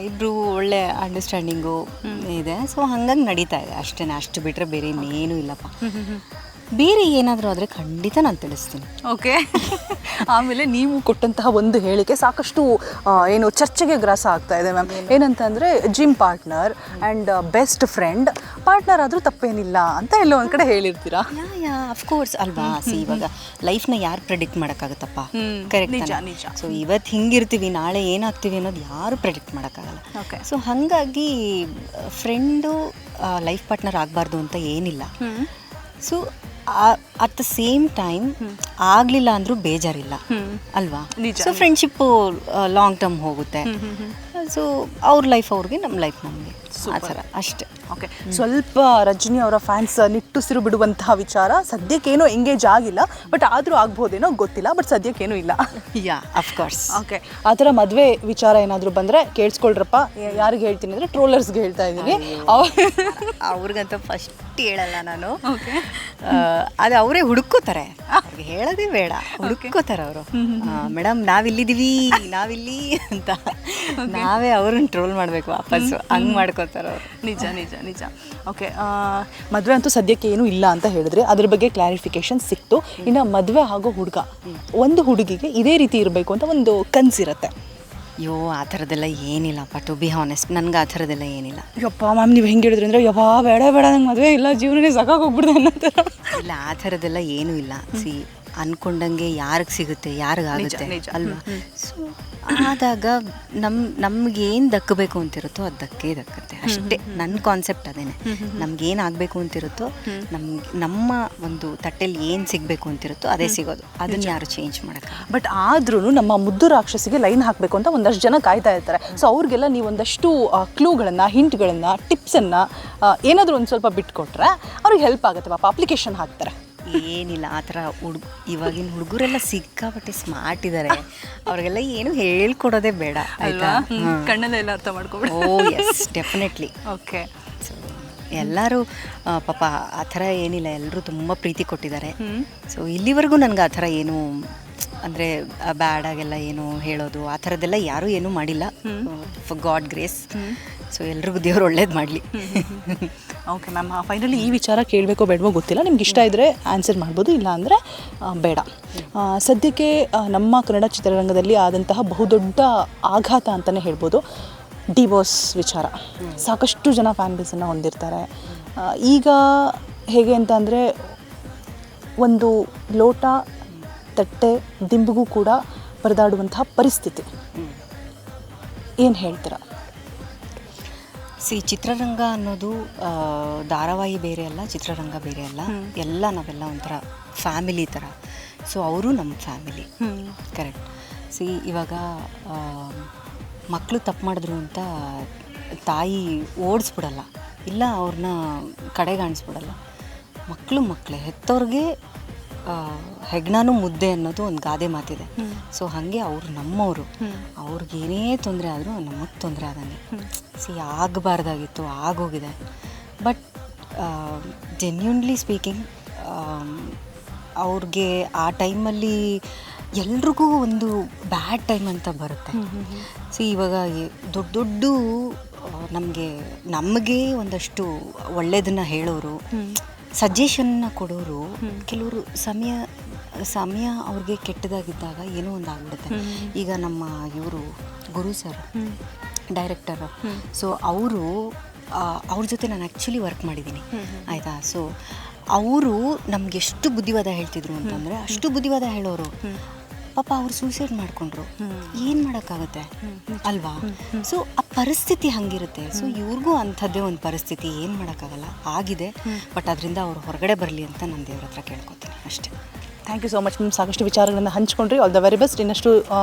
ಇಬ್ಬರು ಒಳ್ಳೆ ಅಂಡರ್ಸ್ಟ್ಯಾಂಡಿಂಗು ಇದೆ. ಸೊ ಹಾಗಾಗಿ ನಡೀತಾ ಇದೆ ಅಷ್ಟೇ. ಅಷ್ಟು ಬಿಟ್ಟರೆ ಬೇರೆ ಇನ್ನೇನೂ ಇಲ್ಲಪ್ಪ. ಬೇರೆ ಏನಾದರೂ ಆದರೆ ಖಂಡಿತ ನಾನು ತಿಳಿಸ್ತೀನಿ. ಓಕೆ. ಆಮೇಲೆ ನೀವು ಕೊಟ್ಟಂತಹ ಒಂದು ಹೇಳಿಕೆ ಸಾಕಷ್ಟು ಏನು ಚರ್ಚೆಗೆ ಗ್ರಾಸ ಆಗ್ತಾ ಇದೆ ಮ್ಯಾಮ್. ಏನಂತಂದರೆ gym partner and best friend partner ಆದರೂ ತಪ್ಪೇನಿಲ್ಲ ಅಂತ ಎಲ್ಲೋ ಒಂದು ಕಡೆ ಹೇಳಿರ್ತೀರಾ. ಯಾ ಅಫ್ಕೋರ್ಸ್ ಅಲ್ವಾ. ಇವಾಗ ಲೈಫ್ನ ಯಾರು ಪ್ರೆಡಿಕ್ಟ್ ಮಾಡೋಕ್ಕಾಗತ್ತಪ್ಪ, ಕರೆಕ್ಟ್? ನಿಜ. ಸೊ ಇವತ್ತು ಹಿಂಗಿರ್ತೀವಿ, ನಾಳೆ ಏನಾಗ್ತೀವಿ ಅನ್ನೋದು ಯಾರು ಪ್ರೆಡಿಕ್ಟ್ ಮಾಡೋಕ್ಕಾಗಲ್ಲ. ಸೊ ಹಾಗಾಗಿ ಫ್ರೆಂಡು ಲೈಫ್ ಪಾರ್ಟ್ನರ್ ಆಗಬಾರ್ದು ಅಂತ ಏನಿಲ್ಲ. So at the same time ಆಗಲಿಲ್ಲ ಅಂದರೂ ಬೇಜಾರಿಲ್ಲ ಅಲ್ವಾ. ಸೊ ಫ್ರೆಂಡ್ಶಿಪ್ಪು ಲಾಂಗ್ ಟರ್ಮ್ ಹೋಗುತ್ತೆ. ಸೊ ಅವ್ರ ಲೈಫ್ ಅವ್ರಿಗೆ, ನಮ್ಮ ಲೈಫ್ ನಮಗೆ, ಆ ಥರ ಅಷ್ಟೇ. ಓಕೆ. ಸ್ವಲ್ಪ ರಜನಿ ಅವರ ಫ್ಯಾನ್ಸ್ ನಿಟ್ಟುಸಿರು ಬಿಡುವಂತಹ ವಿಚಾರ ಸದ್ಯಕ್ಕೇನೋ ಎಂಗೇಜ್ ಆಗಿಲ್ಲ, ಬಟ್ ಆದರೂ ಆಗ್ಬೋದೇನೋ ಗೊತ್ತಿಲ್ಲ, ಬಟ್ ಸದ್ಯಕ್ಕೇನೂ ಇಲ್ಲ. Yeah of course. ಓಕೆ. ಆ ಥರ ಮದುವೆ ವಿಚಾರ ಏನಾದರೂ ಬಂದರೆ ಕೇಳಿಸ್ಕೊಳ್ರಪ್ಪ. ಯಾರಿಗೆ ಹೇಳ್ತೀನಿ ಅಂದರೆ ಟ್ರೋಲರ್ಸ್ಗೆ ಹೇಳ್ತಾ ಇದ್ದೀನಿ. ಅವ್ರಿಗಂತ ಫಸ್ಟ್ ಹೇಳಲ್ಲ ನಾನು. ಅದು ಅವರೇ ಹುಡುಕೋತಾರೆ, ಅವ್ರಿಗೆ ಹೇಳೋದೇ ಬೇಡ, ಹುಡುಕೋತಾರೆ ಅವರು. ಮೇಡಮ್ ನಾವಿಲ್ಲಿದ್ದೀವಿ, ನಾವಿಲ್ಲಿ ಅಂತ ನಾವೇ ಅವ್ರನ್ನ ಟ್ರೋಲ್ ಮಾಡಬೇಕು ವಾಪಸ್ಸು, ಹಂಗೆ ಮಾಡ್ಕೋತಾರೆ ಅವರು. ನಿಜ. ಓಕೆ. ಮದುವೆ ಅಂತೂ ಸದ್ಯಕ್ಕೆ ಏನೂ ಇಲ್ಲ ಅಂತ ಹೇಳಿದ್ರೆ ಅದ್ರ ಬಗ್ಗೆ ಕ್ಲಾರಿಫಿಕೇಶನ್ ಸಿಕ್ತು. ಇನ್ನು ಮದುವೆ ಆಗೋ ಹುಡುಗ, ಒಂದು ಹುಡುಗಿಗೆ ಇದೇ ರೀತಿ ಇರಬೇಕು ಅಂತ ಒಂದು ಕನಸಿರುತ್ತೆ. ಅಯ್ಯೋ ಆ ಥರದ್ದೆಲ್ಲ ಏನಿಲ್ಲಪ್ಪ, ಟು ಬಿ ಹಾನೆಸ್ಟ್ ನನಗೆ ಆ ಥರದ್ದೆಲ್ಲ ಏನಿಲ್ಲ. ಯಪ್ಪ ಮ್ಯಾಮ್, ನೀವು ಹೆಂಗೆ ಹೇಳಿದ್ರಿ ಅಂದರೆ ಬೇಡ ನಂಗೆ ಮದುವೆ ಇಲ್ಲ, ಜೀವನನೇ ಸಾಕಾಗೋಗ್ಬಿಡ್ದೆ ಅನ್ನೋ ಥರ. ಇಲ್ಲ, ಆ ಥರದ್ದೆಲ್ಲ ಏನೂ ಇಲ್ಲ. ಅಂದ್ಕೊಂಡಂಗೆ ಯಾರಿಗೆ ಸಿಗುತ್ತೆ, ಯಾರಿಗಾಗುತ್ತೆ ಅಲ್ವಾ. ಸೊ ಆದಾಗ ನಮ್ಗೇನು ದಕ್ಕಬೇಕು ಅಂತಿರುತ್ತೋ ಅದು ದಕ್ಕತ್ತೆ ಅಷ್ಟೇ. ನನ್ನ ಕಾನ್ಸೆಪ್ಟ್ ಅದೇನೆ. ನಮ್ಗೇನು ಆಗಬೇಕು ಅಂತಿರುತ್ತೋ, ನಮ್ಮ ಒಂದು ತಟ್ಟೆಲಿ ಏನು ಸಿಗಬೇಕು ಅಂತಿರುತ್ತೋ ಅದೇ ಸಿಗೋದು. ಅದನ್ನು ಯಾರು ಚೇಂಜ್ ಮಾಡೋಕ್ಕೆ. ಬಟ್ ಆದ್ರೂ ನಮ್ಮ ಮುದ್ದು ರಾಕ್ಷಸಿಗೆ ಲೈನ್ ಹಾಕಬೇಕು ಅಂತ ಒಂದಷ್ಟು ಜನ ಕಾಯ್ತಾ ಇರ್ತಾರೆ. ಸೊ ಅವ್ರಿಗೆಲ್ಲ ನೀವು ಒಂದಷ್ಟು ಕ್ಲೂಗಳನ್ನು, ಹಿಂಟ್ಗಳನ್ನು, ಟಿಪ್ಸನ್ನು ಏನಾದರೂ ಒಂದು ಸ್ವಲ್ಪ ಬಿಟ್ಕೊಟ್ರೆ ಅವ್ರಿಗೆ ಹೆಲ್ಪ್ ಆಗುತ್ತೆ. ಪಾಪ ಅಪ್ಲಿಕೇಶನ್ ಹಾಕ್ತಾರೆ. ಏನಿಲ್ಲ ಆ ಥರ ಇವಾಗಿನ ಹುಡುಗರೆಲ್ಲ ಸಿಕ್ಕಾಪಟ್ಟೆ ಸ್ಮಾರ್ಟ್ ಇದ್ದಾರೆ. ಅವ್ರಿಗೆಲ್ಲ ಏನು ಹೇಳ್ಕೊಡೋದೇ ಬೇಡ ಆಯಿತಾ. ಕಣ್ಣಲ್ಲೆಲ್ಲ ಅರ್ಥ ಮಾಡ್ಕೊಬಿಡಿ. ಓ ಎಸ್, ಡೆಫಿನೆಟ್ಲಿ. ಓಕೆ. ಸೊ ಎಲ್ಲರೂ ಪಾಪ ಆ ಥರ ಏನಿಲ್ಲ, ಎಲ್ಲರೂ ತುಂಬ ಪ್ರೀತಿ ಕೊಟ್ಟಿದ್ದಾರೆ. ಸೊ ಇಲ್ಲಿವರೆಗೂ ನನಗೆ ಆ ಥರ ಏನು ಅಂದರೆ ಬ್ಯಾಡಾಗೆಲ್ಲ ಏನು ಹೇಳೋದು ಆ ಥರದ್ದೆಲ್ಲ ಯಾರೂ ಏನೂ ಮಾಡಿಲ್ಲ, ಫಾರ್ ಗಾಡ್ ಗ್ರೇಸ್. ಸೊ ಎಲ್ರಿಗೂ ದೇವ್ರು ಒಳ್ಳೇದು ಮಾಡಲಿ. ಓಕೆ ಮ್ಯಾಮ್, ಫೈನಲಿ ಈ ವಿಚಾರ ಕೇಳಬೇಕೋ ಬೇಡವೋ ಗೊತ್ತಿಲ್ಲ. ನಿಮ್ಗೆ ಇಷ್ಟ ಇದ್ದರೆ ಆನ್ಸರ್ ಮಾಡ್ಬೋದು, ಇಲ್ಲ ಅಂದರೆ ಬೇಡ. ಸದ್ಯಕ್ಕೆ ನಮ್ಮ ಕನ್ನಡ ಚಿತ್ರರಂಗದಲ್ಲಿ ಆದಂತಹ ಬಹುದೊಡ್ಡ ಆಘಾತ ಅಂತಲೇ ಹೇಳ್ಬೋದು ಡಿವೋರ್ಸ್ ವಿಚಾರ. ಸಾಕಷ್ಟು ಜನ ಫ್ಯಾನ್ ಬೇಸನ್ನು ಹೊಂದಿರ್ತಾರೆ. ಈಗ ಹೇಗೆ ಅಂತ ಅಂದರೆ ಒಂದು ಲೋಟ, ತಟ್ಟೆ, ದಿಂಬಿಗೂ ಕೂಡ ಪರದಾಡುವಂತಹ ಪರಿಸ್ಥಿತಿ. ಏನು ಹೇಳ್ತೀರಾ? ಚಿತ್ರರಂಗ ಅನ್ನೋದು ಧಾರಾವಾಹಿ ಬೇರೆ ಅಲ್ಲ, ಚಿತ್ರರಂಗ ಬೇರೆ ಅಲ್ಲ. ಎಲ್ಲ ನಾವೆಲ್ಲ ಒಂಥರ ಫ್ಯಾಮಿಲಿ ಥರ. ಸೊ ಅವರು ನಮ್ಮ ಫ್ಯಾಮಿಲಿ, ಕರೆಕ್ಟ್. ಇವಾಗ ಮಕ್ಕಳು ತಪ್ಪು ಮಾಡಿದ್ರು ಅಂತ ತಾಯಿ ಓಡಿಸ್ಬಿಡಲ್ಲ, ಇಲ್ಲ ಅವ್ರನ್ನ ಕಡೆಗಾಣಿಸ್ಬಿಡಲ್ಲ. ಮಕ್ಕಳೇ ಹೆತ್ತವ್ರಿಗೆ ಹೆಗ್ಣಾನು ಮುದ್ದೆ ಅನ್ನೋದು ಒಂದು ಗಾದೆ ಮಾತಿದೆ. ಸೊ ಹಾಗೆ ಅವರು ನಮ್ಮವರು, ಅವ್ರಿಗೇನೇ ತೊಂದರೆ ಆದರೂ ನಮಗೆ ತೊಂದರೆ ಆದಂಗೆ. ಆಗಬಾರ್ದಾಗಿತ್ತು, ಆಗೋಗಿದೆ. ಬಟ್ ಜೆನ್ಯೂನ್ಲಿ ಸ್ಪೀಕಿಂಗ್ ಅವ್ರಿಗೆ ಆ ಟೈಮಲ್ಲಿ ಎಲ್ರಿಗೂ ಒಂದು ಬ್ಯಾಡ್ ಟೈಮ್ ಅಂತ ಬರುತ್ತೆ. ಇವಾಗ ದೊಡ್ಡ ನಮಗೆ ಒಂದಷ್ಟು ಒಳ್ಳೆಯದನ್ನು ಹೇಳೋರು, ಸಜೆಷನ್ನ ಕೊಡೋರು, ಕೆಲವರು ಸಮಯ ಅವ್ರಿಗೆ ಕೆಟ್ಟದಾಗಿದ್ದಾಗ ಏನೋ ಒಂದು ಆಗ್ಬಿಡುತ್ತೆ. ಈಗ ನಮ್ಮ ಇವರು ಗುರು ಸರ್ ಡೈರೆಕ್ಟರ್, ಸೊ ಅವ್ರ ಜೊತೆ ನಾನು ಆ್ಯಕ್ಚುಲಿ ವರ್ಕ್ ಮಾಡಿದ್ದೀನಿ ಆಯಿತಾ. ಸೊ ಅವರು ನಮ್ಗೆ ಎಷ್ಟು ಬುದ್ಧಿವಾದ ಹೇಳ್ತಿದ್ರು ಅಂತಂದರೆ ಅಷ್ಟು ಬುದ್ಧಿವಾದ ಹೇಳೋರು. ಪಾಪ ಅವ್ರು ಸೂಸೈಡ್ ಮಾಡಿಕೊಂಡ್ರು, ಏನು ಮಾಡೋಕ್ಕಾಗುತ್ತೆ ಅಲ್ವಾ. ಸೊ ಆ ಪರಿಸ್ಥಿತಿ ಹಂಗಿರುತ್ತೆ. ಸೊ ಇವ್ರಿಗೂ ಅಂಥದ್ದೇ ಒಂದು ಪರಿಸ್ಥಿತಿ, ಏನು ಮಾಡೋಕ್ಕಾಗಲ್ಲ, ಆಗಿದೆ. ಬಟ್ ಅದರಿಂದ ಅವ್ರು ಹೊರಗಡೆ ಬರಲಿ ಅಂತ ನಾನು ದೇವ್ರ ಹತ್ರ ಕೇಳ್ಕೊತೀನಿ ಅಷ್ಟೇ. Thank you so much. ನಿಮ್ಮ ಸಾಕಷ್ಟು ವಿಚಾರಗಳನ್ನು ಹಂಚ್ಕೊಂಡ್ರಿ. All the very best. ಇನ್ನಷ್ಟು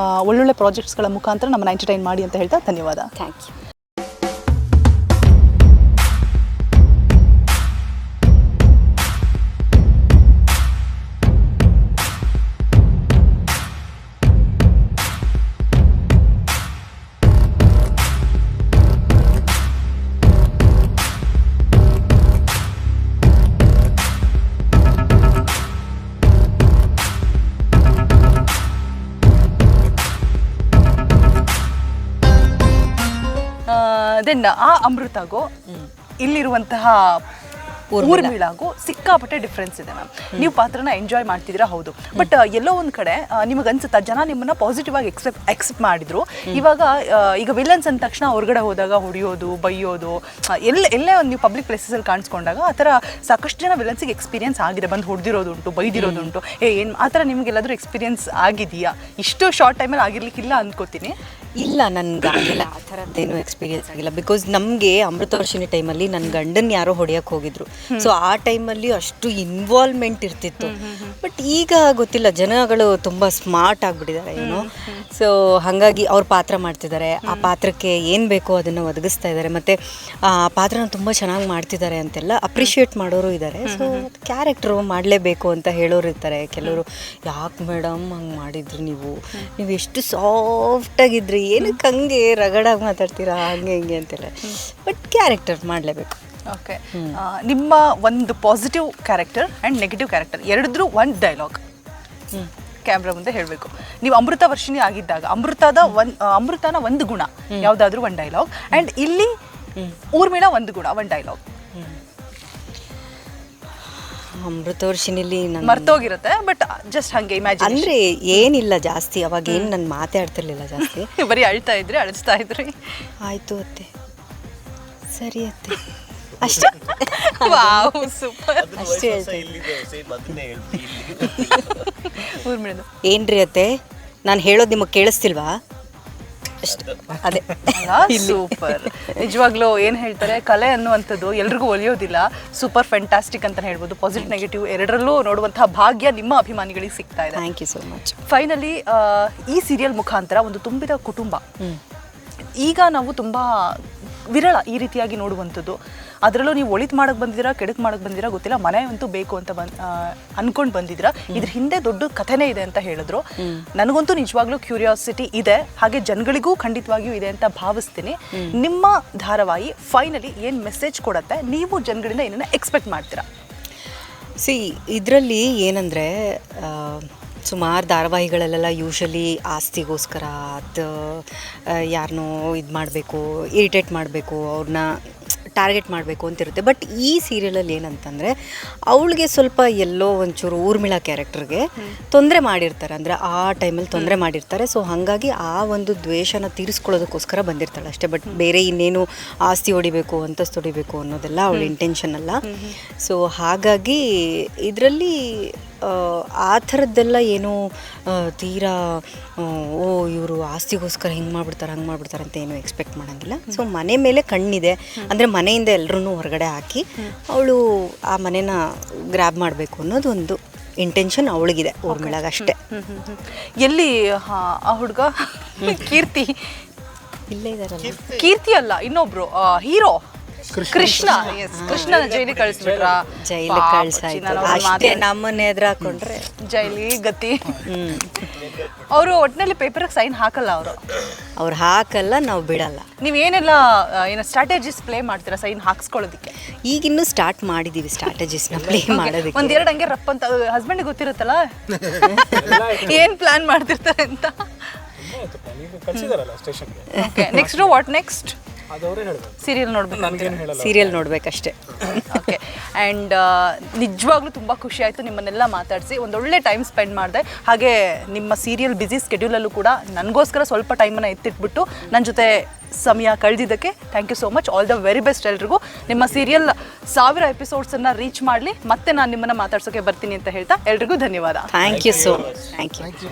ಒಳ್ಳೊಳ್ಳೆ ಪ್ರಾಜೆಕ್ಟ್ಸ್ಗಳ ಮುಖಾಂತರ ನಮ್ಮನ್ನು ಎಂಟರ್ಟೈನ್ ಮಾಡಿ ಅಂತ ಹೇಳ್ತಾ ಧನ್ಯವಾದ. Thank you. ದೆನ್ ಆ ಅಮೃತಗೋ ಇಲ್ಲಿರುವಂತಹ ಊರ್ಮಿಳಾಗೂ ಸಿಕ್ಕಾಪಟ್ಟೆ ಡಿಫ್ರೆನ್ಸ್ ಇದೆ ಮ್ಯಾಮ್. ನೀವು ಪಾತ್ರನ ಎಂಜಾಯ್ ಮಾಡ್ತಿದ್ದೀರಾ ಹೌದು, ಬಟ್ ಎಲ್ಲೋ ಒಂದು ಕಡೆ ನಿಮಗೆ ಅನ್ಸುತ್ತಾ ಜನ ನಿಮ್ಮನ್ನ ಪಾಸಿಟಿವ್ ಆಗಿ ಎಕ್ಸೆಪ್ಟ್ ಮಾಡಿದ್ರು, ಇವಾಗ ಈಗ ವಿಲನ್ಸ್ ಅಂದ ತಕ್ಷಣ ಹೊರಗಡೆ ಹೋದಾಗ ಹೊಡೆಯೋದು ಬೈಯೋದು ಎಲ್ಲೇ ಒಂದು ನೀವು ಪಬ್ಲಿಕ್ ಪ್ಲೇಸಸಲ್ಲಿ ಕಾಣಿಸ್ಕೊಂಡಾಗ ಆ ಥರ ಸಾಕಷ್ಟು ಜನ ವಿಲನ್ಸಿಗೆ ಎಕ್ಸ್ಪೀರಿಯನ್ಸ್ ಆಗಿದೆ, ಬಂದು ಹೊಡೆದಿರೋದುಂಟು ಬೈದಿರೋದುಂಟು. ಏನು ಆ ಥರ ನಿಮಗೆಲ್ಲಾದರೂ ಎಕ್ಸ್ಪೀರಿಯನ್ಸ್ ಆಗಿದೆಯಾ? ಇಷ್ಟು ಶಾರ್ಟ್ ಟೈಮಲ್ಲಿ ಆಗಿರ್ಲಿಕ್ಕಿಲ್ಲ ಅಂದ್ಕೋತೀನಿ. ಇಲ್ಲ, ನನಗಾಗಿಲ್ಲ ಆ ಥರದ್ದೇನು ಎಕ್ಸ್ಪೀರಿಯನ್ಸ್ ಆಗಿಲ್ಲ. ಬಿಕಾಸ್ ನಮಗೆ ಅಮೃತವರ್ಷಿಣಿ ಟೈಮಲ್ಲಿ ನನ್ನ ಗಂಡನ ಯಾರೋ ಹೊಡೆಯೋಕ್ಕೆ ಹೋಗಿದ್ರು, ಸೊ ಆ ಟೈಮಲ್ಲಿ ಅಷ್ಟು ಇನ್ವಾಲ್ವ್ಮೆಂಟ್ ಇರ್ತಿತ್ತು. ಬಟ್ ಈಗ ಗೊತ್ತಿಲ್ಲ, ಜನಗಳು ತುಂಬ ಸ್ಮಾರ್ಟ್ ಆಗಿಬಿಟ್ಟಿದ್ದಾರೆ ಏನೋ. ಸೊ ಹಾಗಾಗಿ ಅವ್ರ ಪಾತ್ರ ಮಾಡ್ತಿದ್ದಾರೆ, ಆ ಪಾತ್ರಕ್ಕೆ ಏನು ಬೇಕೋ ಅದನ್ನು ಒದಗಿಸ್ತಾ ಇದ್ದಾರೆ, ಮತ್ತು ಆ ಪಾತ್ರನ ತುಂಬ ಚೆನ್ನಾಗಿ ಮಾಡ್ತಿದ್ದಾರೆ ಅಂತೆಲ್ಲ ಅಪ್ರಿಷಿಯೇಟ್ ಮಾಡೋರು ಇದ್ದಾರೆ. ಸೊ ಕ್ಯಾರೆಕ್ಟ್ರು ಮಾಡಲೇಬೇಕು ಅಂತ ಹೇಳೋರು ಇರ್ತಾರೆ. ಕೆಲವರು ಯಾಕೆ ಮೇಡಮ್ ಹಂಗೆ ಮಾಡಿದ್ರಿ, ನೀವು ಎಷ್ಟು ಸಾಫ್ಟಾಗಿದ್ರಿ, ಏನಕ್ಕೆ ಹಂಗೆ ರಗಡಾಗಿ ಮಾತಾಡ್ತೀರಾ, ಹಂಗೆ ಹಿಂಗೆ ಅಂತೆಲ್ಲ. ಬಟ್ ಕ್ಯಾರೆಕ್ಟರ್ ಮಾಡಲೇಬೇಕು. ಓಕೆ, ನಿಮ್ಮ ಒಂದು positive character and negative character ಎರಡಿದ್ರೂ ಒಂದು ಡೈಲಾಗ್ ಕ್ಯಾಮ್ರಾ ಮುಂದೆ ಹೇಳಬೇಕು. ನೀವು ಅಮೃತ ವರ್ಷಿಣಿ ಆಗಿದ್ದಾಗ ಅಮೃತನ ಒಂದು ಗುಣ ಯಾವುದಾದ್ರೂ ಒಂದು ಡೈಲಾಗ್, ಆ್ಯಂಡ್ ಇಲ್ಲಿ ಊರ್ಮಿಳ ಒಂದು ಗುಣ ಒಂದು ಡೈಲಾಗ್. ಅಮೃತವರ್ಷಿನಿಲಿ ಮರ್ತೋಗಿರುತ್ತೆ, ಬಟ್ ಜಸ್ಟ್ ಹಂಗೆ ಇಮ್ಯಾಜಿನ್. ಅಂದರೆ ಏನಿಲ್ಲ ಜಾಸ್ತಿ, ಅವಾಗ ಏನು ನಾನು ಮಾತಾಡ್ತಿರ್ಲಿಲ್ಲ ಜಾಸ್ತಿ. ಬರೀ ಅಳ್ತಾ ಇದ್ರಿ. ಆಯಿತು ಅತ್ತೆ, ಸರಿ ಅತ್ತೆ, ಅಷ್ಟೇ. Wow, super. ಅಷ್ಟೇ ಊರ್ಮಿಳದು ಏನ್ರಿ ಅತ್ತೆ, ನಾನು ಹೇಳೋದು ನಿಮಗೆ ಕೇಳಿಸ್ತಿಲ್ವಾ? ಅಷ್ಟೇ, ಅದೇ. ಸೂಪರ್. ನಿಜವಾಗ್ಲೂ ಏನು ಹೇಳ್ತಾರೆ, ಕಲೆ ಅನ್ನುವಂಥದ್ದು ಎಲ್ರಿಗೂ ಒಲಿಯೋದಿಲ್ಲ. ಸೂಪರ್ ಫ್ಯಾಂಟಾಸ್ಟಿಕ್ ಅಂತ ಹೇಳ್ಬೋದು. ಪಾಸಿಟಿವ್ ನೆಗೆಟಿವ್ ಎರಡರಲ್ಲೂ ನೋಡುವಂತಹ ಭಾಗ್ಯ ನಿಮ್ಮ ಅಭಿಮಾನಿಗಳಿಗೆ ಸಿಗ್ತಾ ಇದೆ. Thank you so much. Finally ಈ ಸೀರಿಯಲ್ ಮುಖಾಂತರ ಒಂದು ತುಂಬಿದ ಕುಟುಂಬ, ಈಗ ನಾವು ತುಂಬ ವಿರಳ ಈ ರೀತಿಯಾಗಿ ನೋಡುವಂಥದ್ದು. ಅದರಲ್ಲೂ ನೀವು ಒಳಿತು ಮಾಡೋಕ್ಕೆ ಬಂದಿದ್ದೀರಾ, ಕೆಡಕ್ಕೆ ಮಾಡೋಕ್ಕೆ ಬಂದಿದ್ದೀರಾ ಗೊತ್ತಿಲ್ಲ, ಮನೆ ಅಂತೂ ಬೇಕು ಅಂತ ಅನ್ಕೊಂಡು ಬಂದಿದ್ದೀರಾ. ಇದ್ರ ಹಿಂದೆ ದೊಡ್ಡ ಕಥೆನೇ ಇದೆ ಅಂತ ಹೇಳಿದ್ರು. ನನಗಂತೂ ನಿಜವಾಗ್ಲೂ ಕ್ಯೂರಿಯಾಸಿಟಿ ಇದೆ, ಹಾಗೆ ಜನಗಳಿಗೂ ಖಂಡಿತವಾಗಿಯೂ ಇದೆ ಅಂತ ಭಾವಿಸ್ತೀನಿ. ನಿಮ್ಮ ಧಾರಾವಾಹಿ ಫೈನಲಿ ಏನು ಮೆಸೇಜ್ ಕೊಡುತ್ತೆ, ನೀವು ಜನಗಳಿಂದ ಏನನ್ನ ಎಕ್ಸ್ಪೆಕ್ಟ್ ಮಾಡ್ತೀರಾ? ಇದರಲ್ಲಿ ಏನಂದರೆ, ಸುಮಾರು ಧಾರಾವಾಹಿಗಳಲ್ಲೆಲ್ಲ ಯೂಶಲಿ ಆಸ್ತಿಗೋಸ್ಕರ ಅದು ಯಾರನ್ನೋ ಇದು ಮಾಡಬೇಕು, ಇರಿಟೇಟ್ ಮಾಡಬೇಕು, ಅವ್ರನ್ನ ಟಾರ್ಗೆಟ್ ಮಾಡಬೇಕು ಅಂತಿರುತ್ತೆ. ಬಟ್ ಈ ಸೀರಿಯಲಲ್ಲಿ ಏನಂತಂದರೆ, ಅವಳಿಗೆ ಸ್ವಲ್ಪ ಎಲ್ಲೋ ಒಂಚೂರು ಊರ್ಮಿಳಾ ಕ್ಯಾರೆಕ್ಟರ್ಗೆ ತೊಂದರೆ ಮಾಡಿರ್ತಾರೆ, ಅಂದರೆ ಆ ಟೈಮಲ್ಲಿ ತೊಂದರೆ ಮಾಡಿರ್ತಾರೆ. ಸೊ ಹಾಗಾಗಿ ಆ ಒಂದು ದ್ವೇಷನ ತೀರಿಸ್ಕೊಳ್ಳೋದಕ್ಕೋಸ್ಕರ ಬಂದಿರ್ತಾಳೆ ಅಷ್ಟೇ. ಬಟ್ ಬೇರೆ ಇನ್ನೇನು ಆಸ್ತಿ ಹೊಡಿಬೇಕು, ಅಂತಸ್ತು ಹೊಡಿಬೇಕು ಅನ್ನೋದೆಲ್ಲ ಅವಳ ಇಂಟೆನ್ಷನ್ ಅಲ್ಲ. ಸೊ ಹಾಗಾಗಿ ಇದರಲ್ಲಿ ಆ ಥರದ್ದೆಲ್ಲ ಏನೂ ತೀರಾ ಇವರು ಆಸ್ತಿಗೋಸ್ಕರ ಹಿಂಗೆ ಮಾಡ್ಬಿಡ್ತಾರೆ ಹಂಗೆ ಮಾಡ್ಬಿಡ್ತಾರೆ ಅಂತ ಏನೂ ಎಕ್ಸ್ಪೆಕ್ಟ್ ಮಾಡೋಂಗಿಲ್ಲ. ಸೊ ಮನೆ ಮೇಲೆ ಕಣ್ಣಿದೆ, ಅಂದರೆ ಮನೆಯಿಂದ ಎಲ್ಲರೂ ಹೊರಗಡೆ ಹಾಕಿ ಅವಳು ಆ ಮನೇನ ಗ್ರ್ಯಾಬ್ ಮಾಡಬೇಕು ಅನ್ನೋದು ಒಂದು ಇಂಟೆನ್ಷನ್ ಅವಳಿಗಿದೆ, ಊರ್ಮಿಳಾಗ ಅಷ್ಟೇ. ಎಲ್ಲಿ ಆ ಹುಡುಗ ಕೀರ್ತಿ ಇಲ್ಲೇ ಇದಾರಲ್ಲ, ಕೀರ್ತಿ ಅಲ್ಲ ಇನ್ನೊಬ್ರು ಹೀರೋ ಕೃಷ್ಣ. ಕೃಷ್ಣನ ಜೈಲಿಗೆ ಕಳಿಸ್ಬಿಟ್ರಾ? ಜೈಲಿಗೆ ಕಳ್ಸಾಯ್ತು ಅಷ್ಟೇ. ನಮ್ಮನ್ನ ಎದುರು ಹಾಕೊಂಡ್ರೆ ಜೈಲಿ ಗತಿ. ಅವರು ಒಟ್ಟಿನಲ್ಲಿ ಪೇಪರ್ಗೆ ಸೈನ್ ಹಾಕಲ್ಲ, ಅವ್ರು ಹಾಕಲ್ಲ, ನಾವು ಬಿಡಲ್ಲ. ನೀವೇನೆಲ್ಲ ಏನೋ ಸ್ಟ್ರಾಟಜಿಸ್ ಪ್ಲೇ ಮಾಡ್ತೀರಾ ಸೈನ್ ಹಾಕ್ಸ್ಕೊಳ್ಳೋದಕ್ಕೆ? ಈಗಿನ್ನೂ ಸ್ಟಾರ್ಟ್ ಮಾಡಿದ್ದೀವಿ ಸ್ಟ್ರಾಟಜಿಸ್ನ ಪ್ಲೇ ಮಾಡೋದಕ್ಕೆ. ಒಂದೆರಡು ಹಂಗೆ ರಪ್ಪ ಅಂತ ಹಸ್ಬೆಂಡ್ ಗೊತ್ತಿರುತ್ತಲ್ಲ ಏನು ಪ್ಲಾನ್ ಮಾಡ್ತಿರ್ತಾರೆ ಅಂತ. Okay, next what next? Serial ನೋಡ್ಬೇಕು, ಸೀರಿಯಲ್ ನೋಡ್ಬೇಕಷ್ಟೇ. ಓಕೆ, ಆ್ಯಂಡ್ ನಿಜವಾಗ್ಲೂ ತುಂಬ ಖುಷಿ ಆಯಿತು ನಿಮ್ಮನ್ನೆಲ್ಲ ಮಾತಾಡಿಸಿ, ಒಂದೊಳ್ಳೆ ಟೈಮ್ ಸ್ಪೆಂಡ್ ಮಾಡಿದೆ. ಹಾಗೆ ನಿಮ್ಮ ಸೀರಿಯಲ್ ಬ್ಯುಸಿ ಸ್ಕೆಡ್ಯೂಲಲ್ಲೂ ಕೂಡ ನನಗೋಸ್ಕರ ಸ್ವಲ್ಪ ಟೈಮನ್ನು ಎತ್ತಿಟ್ಬಿಟ್ಟು ನನ್ನ ಜೊತೆ ಸಮಯ ಕಳೆದಿದ್ದಕ್ಕೆ thank you so much. All the very best ಎಲ್ರಿಗೂ. ನಿಮ್ಮ ಸೀರಿಯಲ್ 1000 ಎಪಿಸೋಡ್ಸನ್ನು ರೀಚ್ ಮಾಡಲಿ, ಮತ್ತೆ ನಾನು ನಿಮ್ಮನ್ನು ಮಾತಾಡ್ಸೋಕ್ಕೆ ಬರ್ತೀನಿ ಅಂತ ಹೇಳ್ತಾ ಎಲ್ರಿಗೂ ಧನ್ಯವಾದ. Thank you so much. Thank you.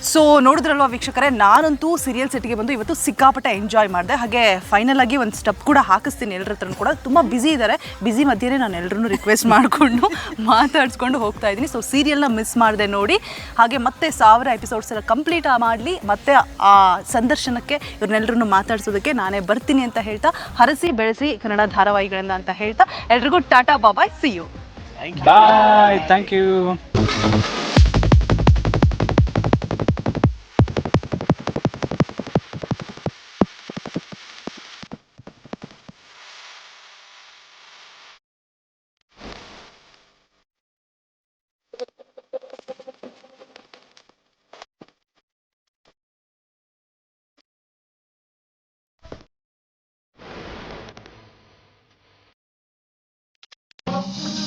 So ನೋಡಿದ್ರಲ್ವ ವೀಕ್ಷಕರೇ, ನಾನಂತೂ ಸೀರಿಯಲ್ ಸೆಟ್ಗೆ ಬಂದು ಇವತ್ತು ಸಿಕ್ಕಾಪಟ್ಟೆ ಎಂಜಾಯ್ ಮಾಡಿದೆ. ಹಾಗೆ ಫೈನಲ್ ಆಗಿ ಒಂದು ಸ್ಟೆಪ್ ಕೂಡ ಹಾಕಿಸ್ತೀನಿ ಎಲ್ಲರ ಹತ್ರ ಕೂಡ. ತುಂಬ ಬ್ಯುಸಿ ಇದ್ದಾರೆ, ಬ್ಯುಸಿ ಮಧ್ಯೆ ನಾನು ಎಲ್ಲರೂ ರಿಕ್ವೆಸ್ಟ್ ಮಾಡಿಕೊಂಡು ಮಾತಾಡಿಸ್ಕೊಂಡು ಹೋಗ್ತಾ ಇದ್ದೀನಿ. ಸೊ ಸೀರಿಯಲ್ನ ಮಿಸ್ ಮಾಡಿದೆ ನೋಡಿ. ಹಾಗೆ ಮತ್ತೆ 1000 ಎಪಿಸೋಡ್ಸ್ ಎಲ್ಲ ಕಂಪ್ಲೀಟ್ ಮಾಡಲಿ, ಮತ್ತೆ ಆ ಸಂದರ್ಶನಕ್ಕೆ ಇವ್ರನ್ನೆಲ್ಲರೂ ಮಾತಾಡಿಸೋದಕ್ಕೆ ನಾನೇ ಬರ್ತೀನಿ ಅಂತ ಹೇಳ್ತಾ, ಹರಸಿ ಬೆಳೆಸಿ ಕನ್ನಡ ಧಾರಾವಾಹಿಗಳಿಂದ ಅಂತ ಹೇಳ್ತಾ ಎಲ್ರಿಗೂ tata bye, see you. Bye, thank you. ನೀವು